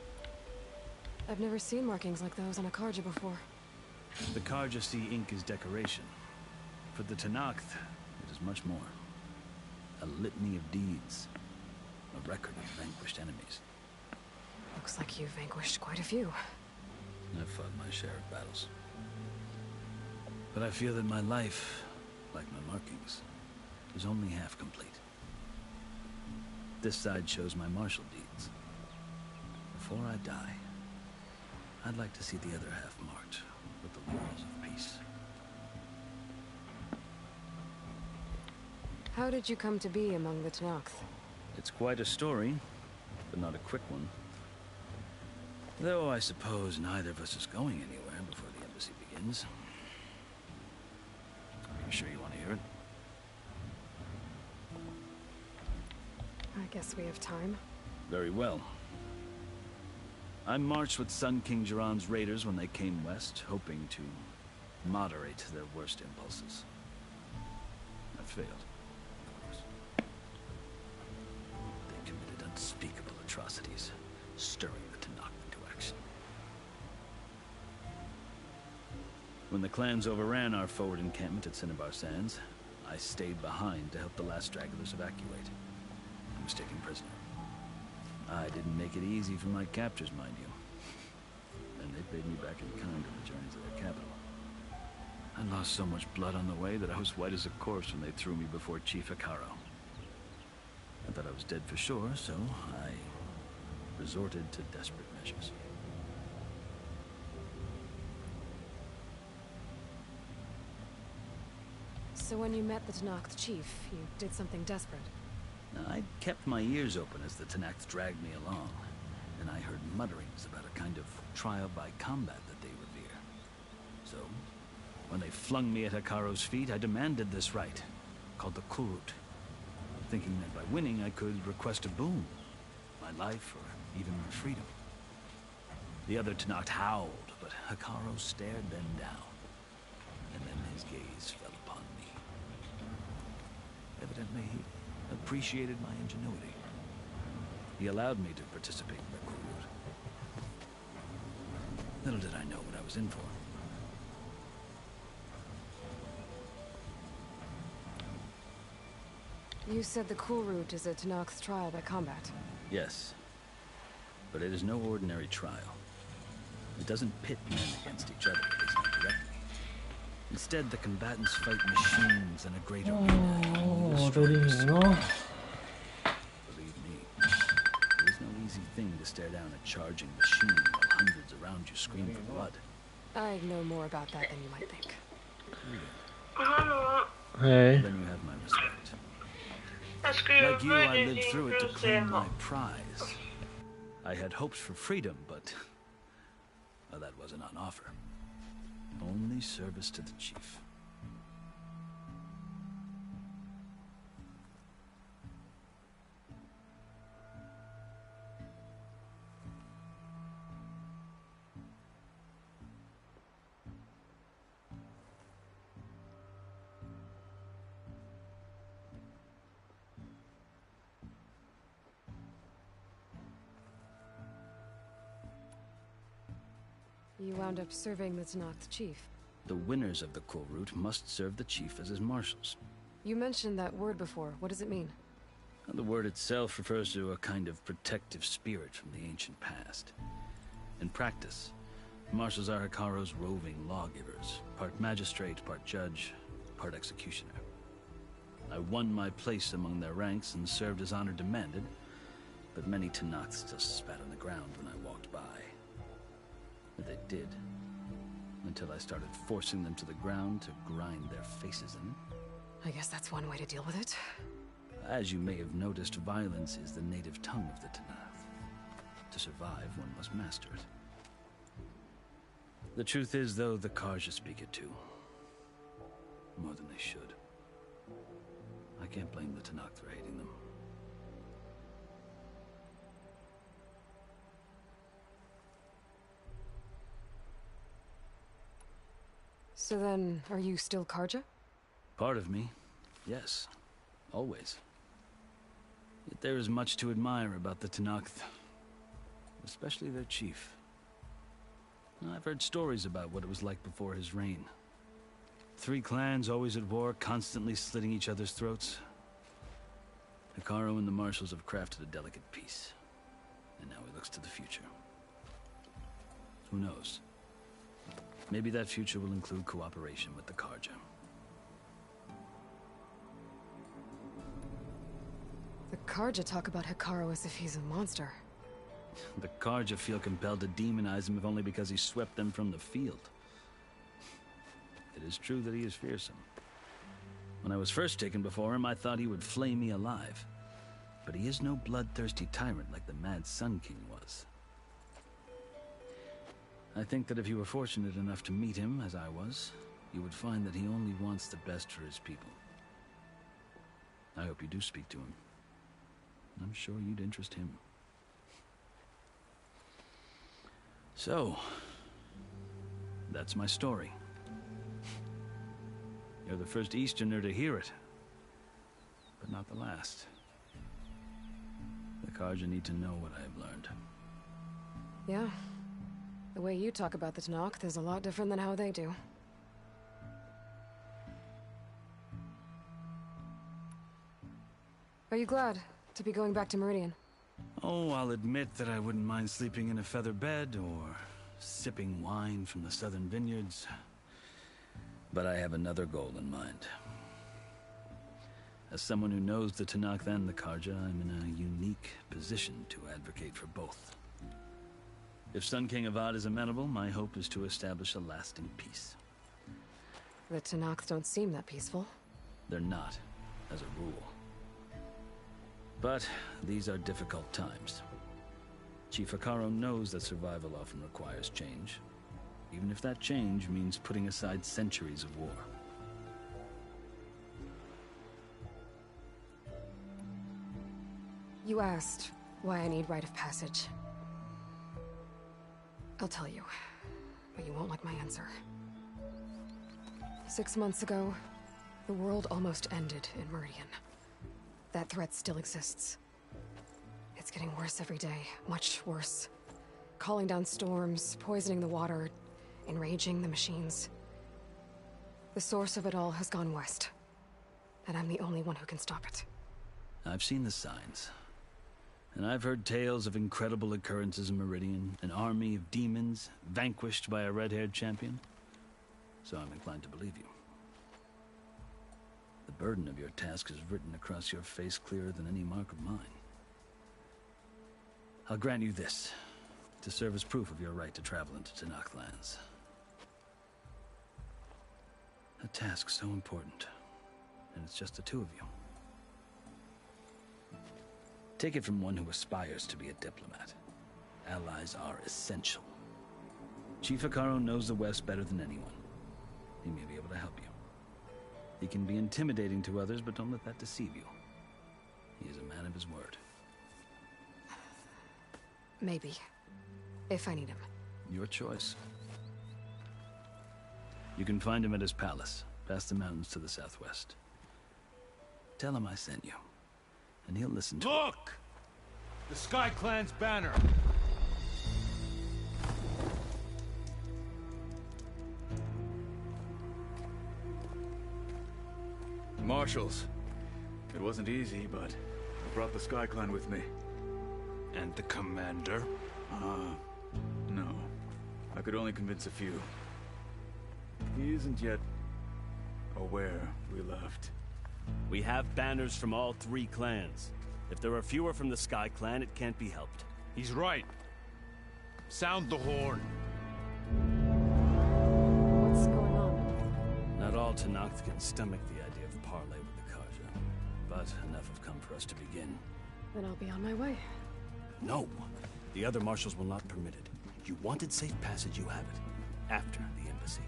it. I've never seen markings like those on a Karja before. The Karja see ink as decoration. For the Tenakth, it is much more. A litany of deeds. A record of vanquished enemies. Looks like you've vanquished quite a few. I've fought my share of battles. But I feel that my life, like my markings, is only half complete. This side shows my martial deeds. Before I die, I'd like to see the other half marked with the laurels of peace. How did you come to be among the Tenakth? It's quite a story, but not a quick one. Though I suppose neither of us is going anywhere before the embassy begins. Are you sure you want to hear it? I guess we have time. Very well. I marched with Sun King Jiran's raiders when they came west, hoping to moderate their worst impulses. I failed, of course. They committed unspeakable atrocities, stirring the Tenakth into action. When the clans overran our forward encampment at Cinnabar Sands, I stayed behind to help the last stragglers evacuate. I was taken prisoner. I didn't make it easy for my captors, mind you. And they paid me back in kind on the journey to their capital. I lost so much blood on the way that I was white as a corpse when they threw me before Chief Hikaro. I thought I was dead for sure, so I resorted to desperate measures. So when you met the Tenakth chief, you did something desperate? I kept my ears open as the Tenakth dragged me along, and I heard mutterings about a kind of trial by combat that they revere. So, when they flung me at Hikaro's feet, I demanded this right, called the Kurut, thinking that by winning I could request a boon, my life or even my freedom. The other Tenakth howled, but Hikaro stared them down, and then his gaze fell upon me. Evidently, he appreciated my ingenuity. He allowed me to participate in the Kurut. Little did I know what I was in for. You said the Kurut is a Tenakth trial by combat. Yes, but it is no ordinary trial. It doesn't pit men against each other, at least not directly. Instead, the combatants fight machines in a greater Åh, arena. det ringer. Believe me, it is no easy thing to stare down a charging machine while hundreds around you scream for blood. I know more about that than you might think. Hey. Then you have my respect. Like you, I lived through it to claim my prize. I had hopes for freedom, but well, that wasn't on offer. Only service to the chief. You wound up serving the Tenakth chief. The winners of the Cool Route must serve the chief as his marshals. You mentioned that word before. What does it mean? The word itself refers to a kind of protective spirit from the ancient past. In practice, marshals are Hikaro's roving lawgivers, part magistrate, part judge, part executioner. I won my place among their ranks and served as honor demanded, but many Tenakth still spat on the ground when I walked by. But they did, until I started forcing them to the ground to grind their faces in. I guess that's one way to deal with it. As you may have noticed, violence is the native tongue of the Tenakth. To survive, one must master it. The truth is, though, the Karja speak it too. More than they should. I can't blame the Tenakth for hating them. So then, are you still Karja? Part of me, yes. Always. Yet there is much to admire about the Tenakth. Especially their chief. I've heard stories about what it was like before his reign. 3 clans always at war, constantly slitting each other's throats. Hikaru and the marshals have crafted a delicate peace. And now he looks to the future. Who knows? Maybe that future will include cooperation with the Karja. The Karja talk about Hikaru as if he's a monster. The Karja feel compelled to demonize him if only because he swept them from the field. It is true that he is fearsome. When I was first taken before him, I thought he would flay me alive. But he is no bloodthirsty tyrant like the Mad Sun King was. I think that if you were fortunate enough to meet him, as I was, you would find that he only wants the best for his people. I hope you do speak to him. I'm sure you'd interest him. So, that's my story. You're the first Easterner to hear it, but not the last. The Karja need to know what I have learned. Yeah. The way you talk about the Tenakth is a lot different than how they do. Are you glad to be going back to Meridian? Oh, I'll admit that I wouldn't mind sleeping in a feather bed or sipping wine from the southern vineyards. But I have another goal in mind. As someone who knows the Tenakth and the Karja, I'm in a unique position to advocate for both. If Sun King Avad is amenable, my hope is to establish a lasting peace. The Tenakth don't seem that peaceful. They're not, as a rule. But these are difficult times. Chief Hikaru knows that survival often requires change, even if that change means putting aside centuries of war. You asked why I need rite of passage. I'll tell you, but you won't like my answer. 6 months ago, the world almost ended in Meridian. That threat still exists. It's getting worse every day, much worse. Calling down storms, poisoning the water, enraging the machines. The source of it all has gone west, and I'm the only one who can stop it. I've seen the signs. And I've heard tales of incredible occurrences in Meridian, an army of demons vanquished by a red-haired champion. so I'm inclined to believe you. The burden of your task is written across your face clearer than any mark of mine. I'll grant you this, to serve as proof of your right to travel into Tenakth lands. A task so important, and it's just the two of you. Take it from one who aspires to be a diplomat. Allies are essential. Chief Hekarro knows the West better than anyone. He may be able to help you. He can be intimidating to others, but don't let that deceive you. He is a man of his word. Maybe. If I need him. Your choice. You can find him at his palace, past the mountains to the southwest. Tell him I sent you, and he'll listen to Look! The Sky Clan's banner! Marshals. It wasn't easy, but I brought the Sky Clan with me. And the commander? No. I could only convince a few. He isn't yet aware we left. We have banners from all 3 clans. If there are fewer from the Sky Clan, it can't be helped. He's right. Sound the horn. What's going on? Not all Tenakth can stomach the idea of parley with the Karja, but enough have come for us to begin. Then I'll be on my way. No! The other marshals will not permit it. You wanted safe passage, you have it. After the embassy.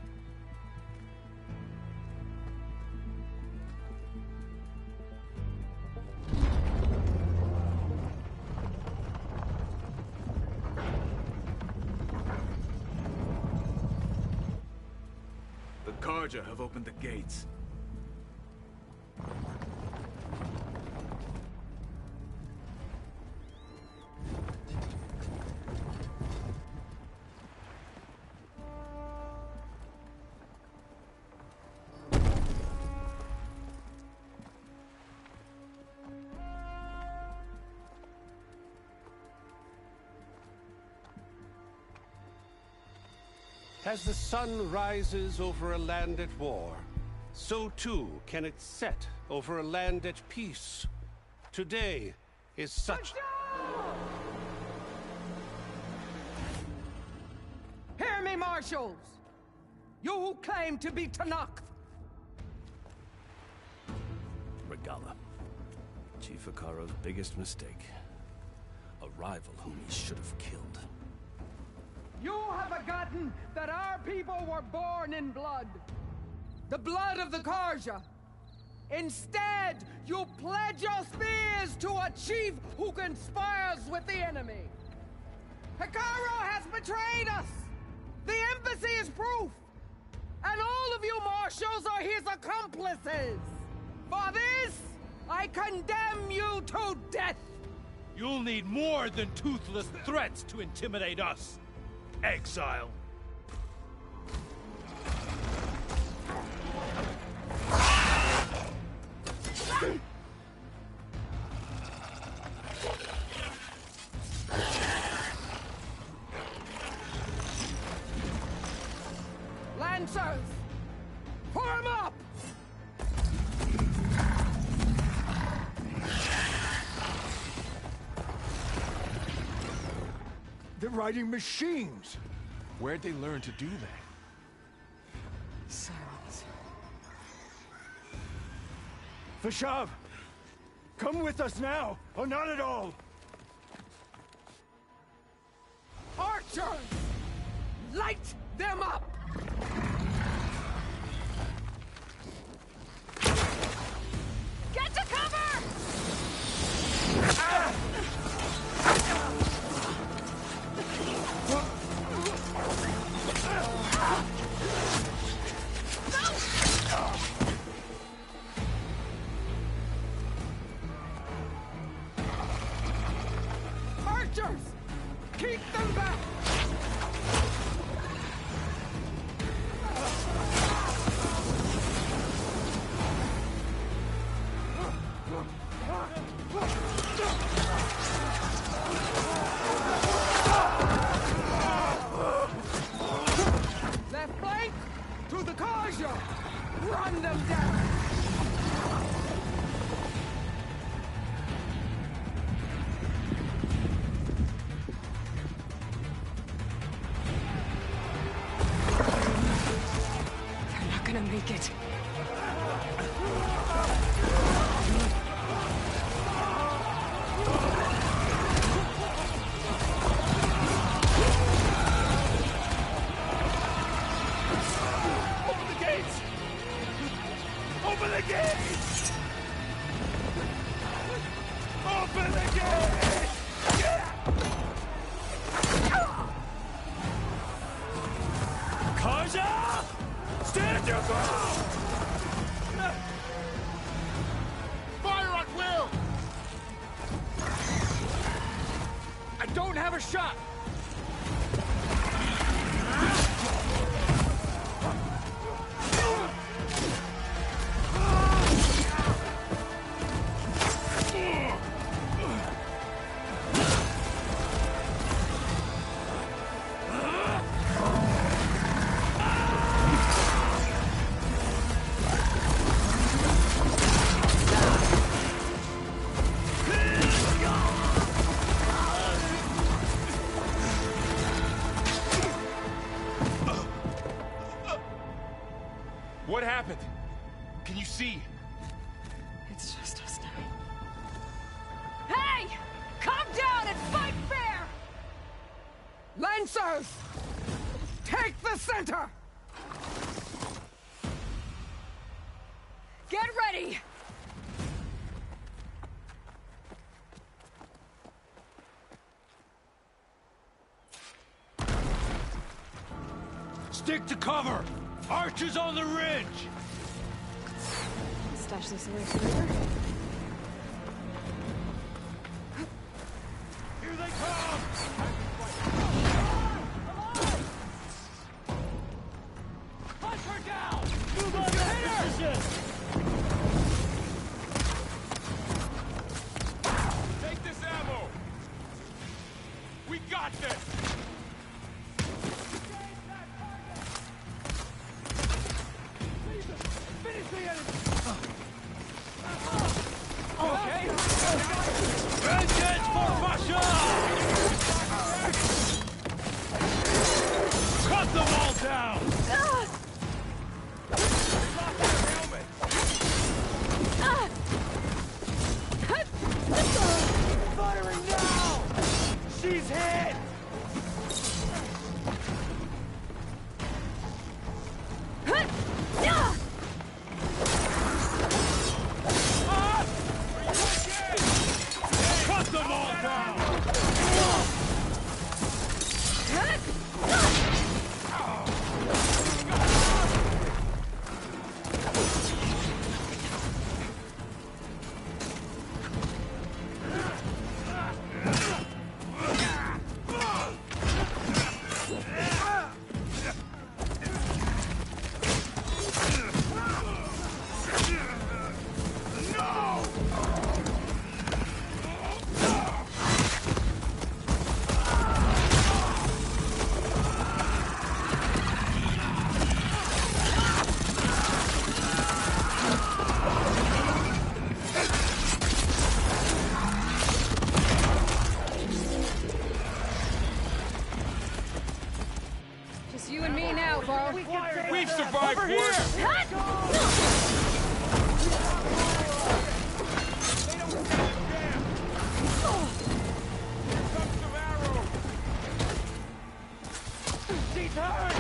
The Karja have opened the gates. As the sun rises over a land at war, so too can it set over a land at peace. Today is such... Hear me, marshals! You who claim to be Tenakth! Regala. Chief Hekarro's biggest mistake. A rival whom he should have killed. You have forgotten that our people were born in blood. The blood of the Karja. Instead, you pledge your spears to a chief who conspires with the enemy. Hekarro has betrayed us. The embassy is proof. And all of you marshals are his accomplices. For this, I condemn you to death. You'll need more than toothless threats to intimidate us. Exile. Lancers, form up! They're riding machines! Where'd they learn to do that? Silence. Vashav! Come with us now, or not at all! Archers! Light them up! Get to cover! Archers! Keep them back! Left flank to the car! take it. Open the gates! Open the gates! Open the gates! Karja! Stand your ground! Fire on Will! I don't have a shot! What happened? Can you see? It's just us now. Hey! Calm down and fight fair! Lancers! Take the center! Get ready! Stick to cover! Archers on the ridge! Stash this away for later. Here they come! Hunt her down! Move on to position! Take this ammo! We got this! Finish the enemy! Okay! Vengeance for Russia! Cut them all down! Firing now! She's hit! Cut them all down! Just you and me now, bro. We've survived worse! She's hurt!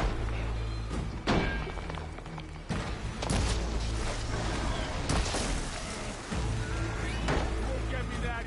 Get me that.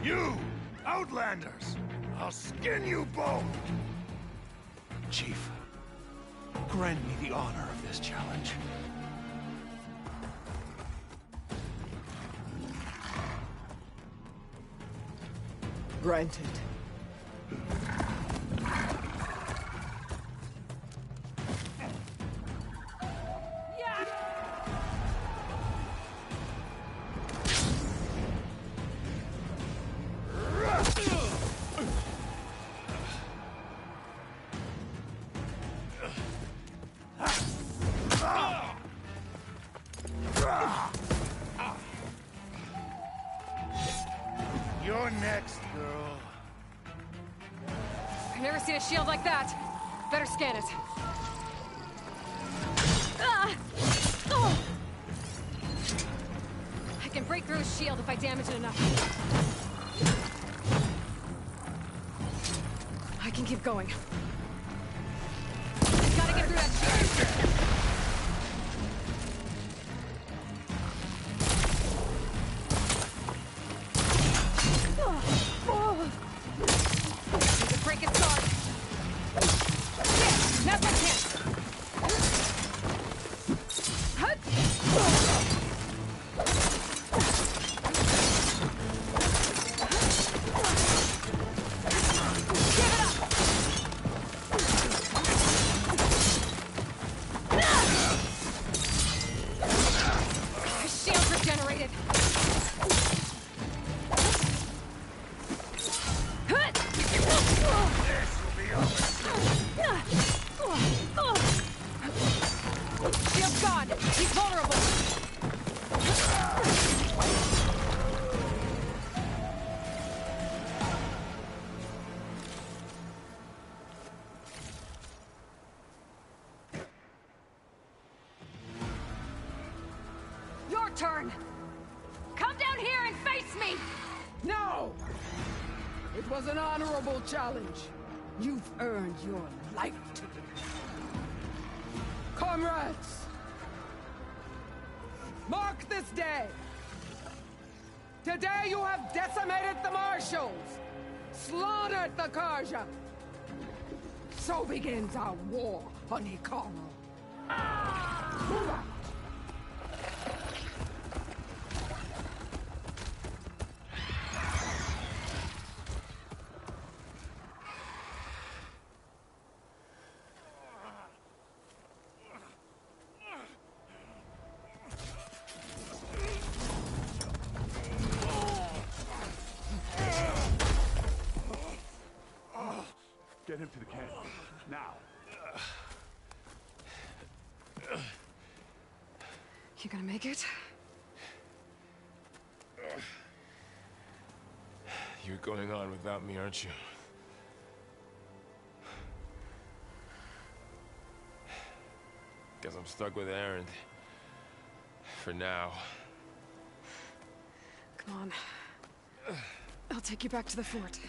You! Outlanders! I'll skin you both! Chief, grant me the honor of this challenge. Granted. You're next, girl. I've never seen a shield like that. Better scan it. Ah! Oh! I can break through his shield if I damage it enough. I can keep going. Gotta get through that shield. Need to break its guard. Yeah, now's my chance. Shields regenerated. Shield's gone. He's vulnerable. Your turn. Come down here and face me. No! It was an honorable challenge. You've earned your life today. Comrades! Mark this day! Today you have decimated the Marshals! Slaughtered the Karja! So begins our war on Hikaru. Move out! Get him to the camp. Now. You gonna make it? You're going on without me, aren't you? Guess I'm stuck with Aaron. For now. Come on. I'll take you back to the fort.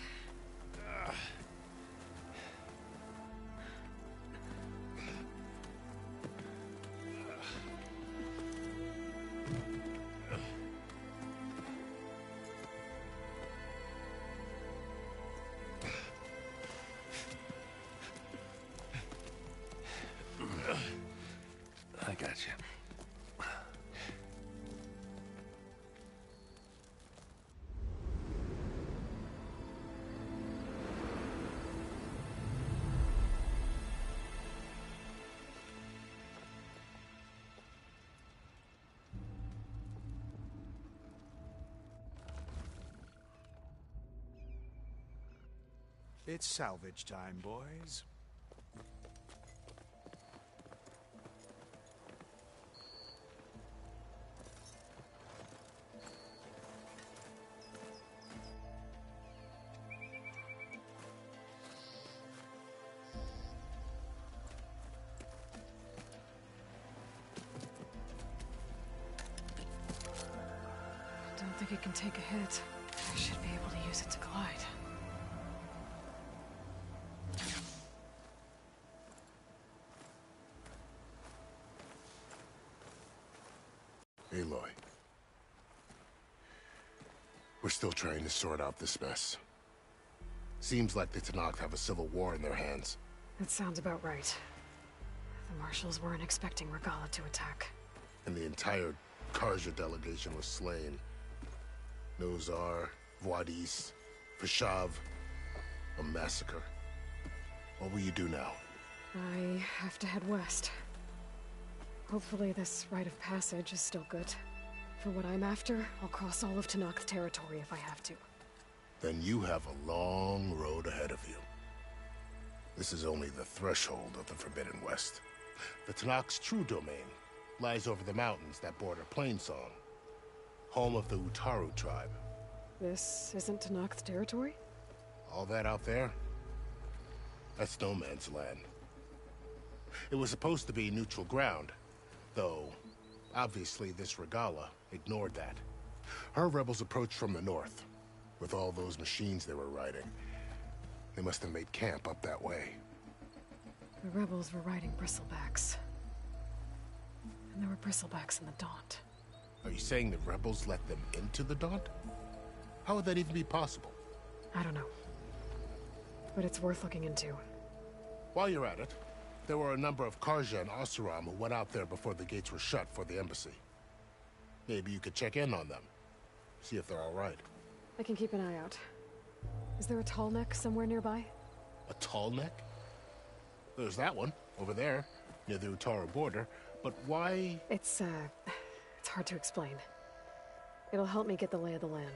I got you. It's salvage time, boys. I don't think it can take a hit. I should be able to use it to glide. Aloy. We're still trying to sort out this mess. Seems like the Tanakh have a civil war in their hands. That sounds about right. The marshals weren't expecting Regala to attack. And the entire Karja delegation was slain. Nozar, Voidis, Vashav. A massacre. What will you do now? I have to head west. Hopefully this rite of passage is still good. For what I'm after, I'll cross all of Tanakh's territory if I have to. Then you have a long road ahead of you. This is only the threshold of the Forbidden West. The Tanakh's true domain lies over the mountains that border Plainsong, home of the Utaru tribe. This isn't Tanakh's territory? All that out there? That's no man's land. It was supposed to be neutral ground, though obviously this Regala ignored that. Her rebels approached from the north, with all those machines they were riding. They must have made camp up that way. The rebels were riding bristlebacks. And there were bristlebacks in the Daunt. Are you saying the rebels let them into the Daunt? How would that even be possible? I don't know. But it's worth looking into. While you're at it, there were a number of Karja and Oseram who went out there before the gates were shut for the embassy. Maybe you could check in on them. See if they're all right. I can keep an eye out. Is there a tall neck somewhere nearby? A tall neck? There's that one, over there, near the Utaru border. But why? It's hard to explain. It'll help me get the lay of the land.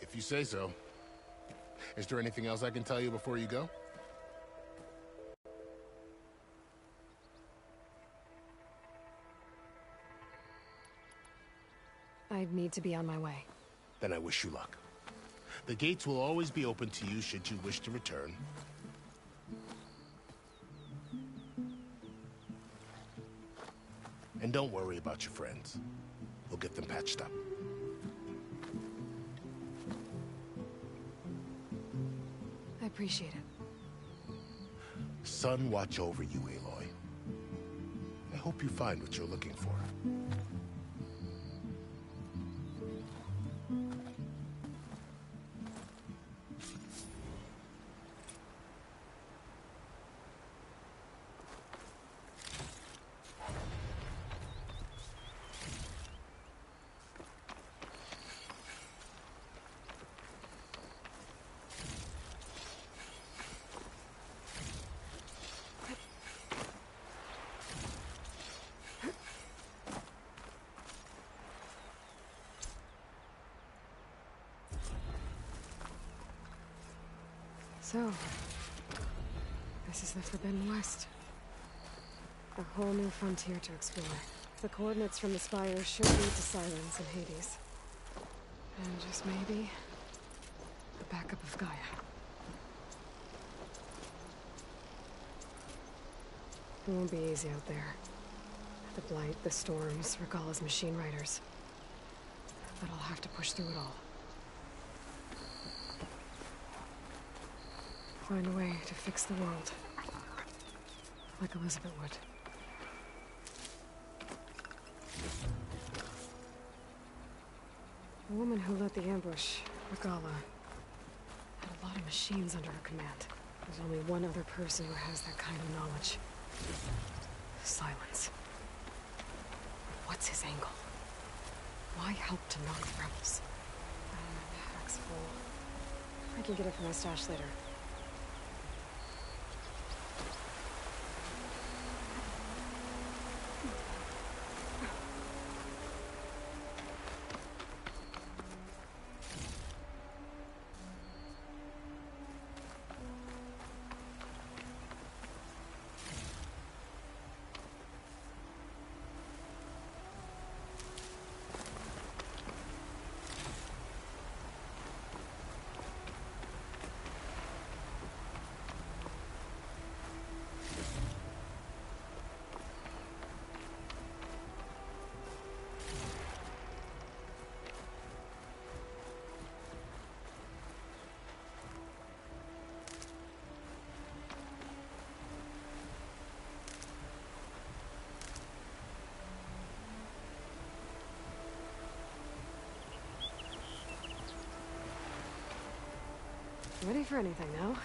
If you say so. Is there anything else I can tell you before you go? I need to be on my way. Then I wish you luck. The gates will always be open to you should you wish to return. And don't worry about your friends. We'll get them patched up. I appreciate it. Sun watch over you, Aloy. I hope you find what you're looking for. So, this is the Forbidden West. A whole new frontier to explore. The coordinates from the spire should lead to Silence and Hades. And just maybe, the backup of Gaia. It won't be easy out there. The blight, the storms, Regala's machine riders. But I'll have to push through it all. Find a way to fix the world. Like Elizabeth would. The woman who led the ambush, Regala, had a lot of machines under her command. There's only one other person who has that kind of knowledge. Silence. What's his angle? Why help to knock the rebels? My pack's full. I can get it from my stash later. Ready for anything now?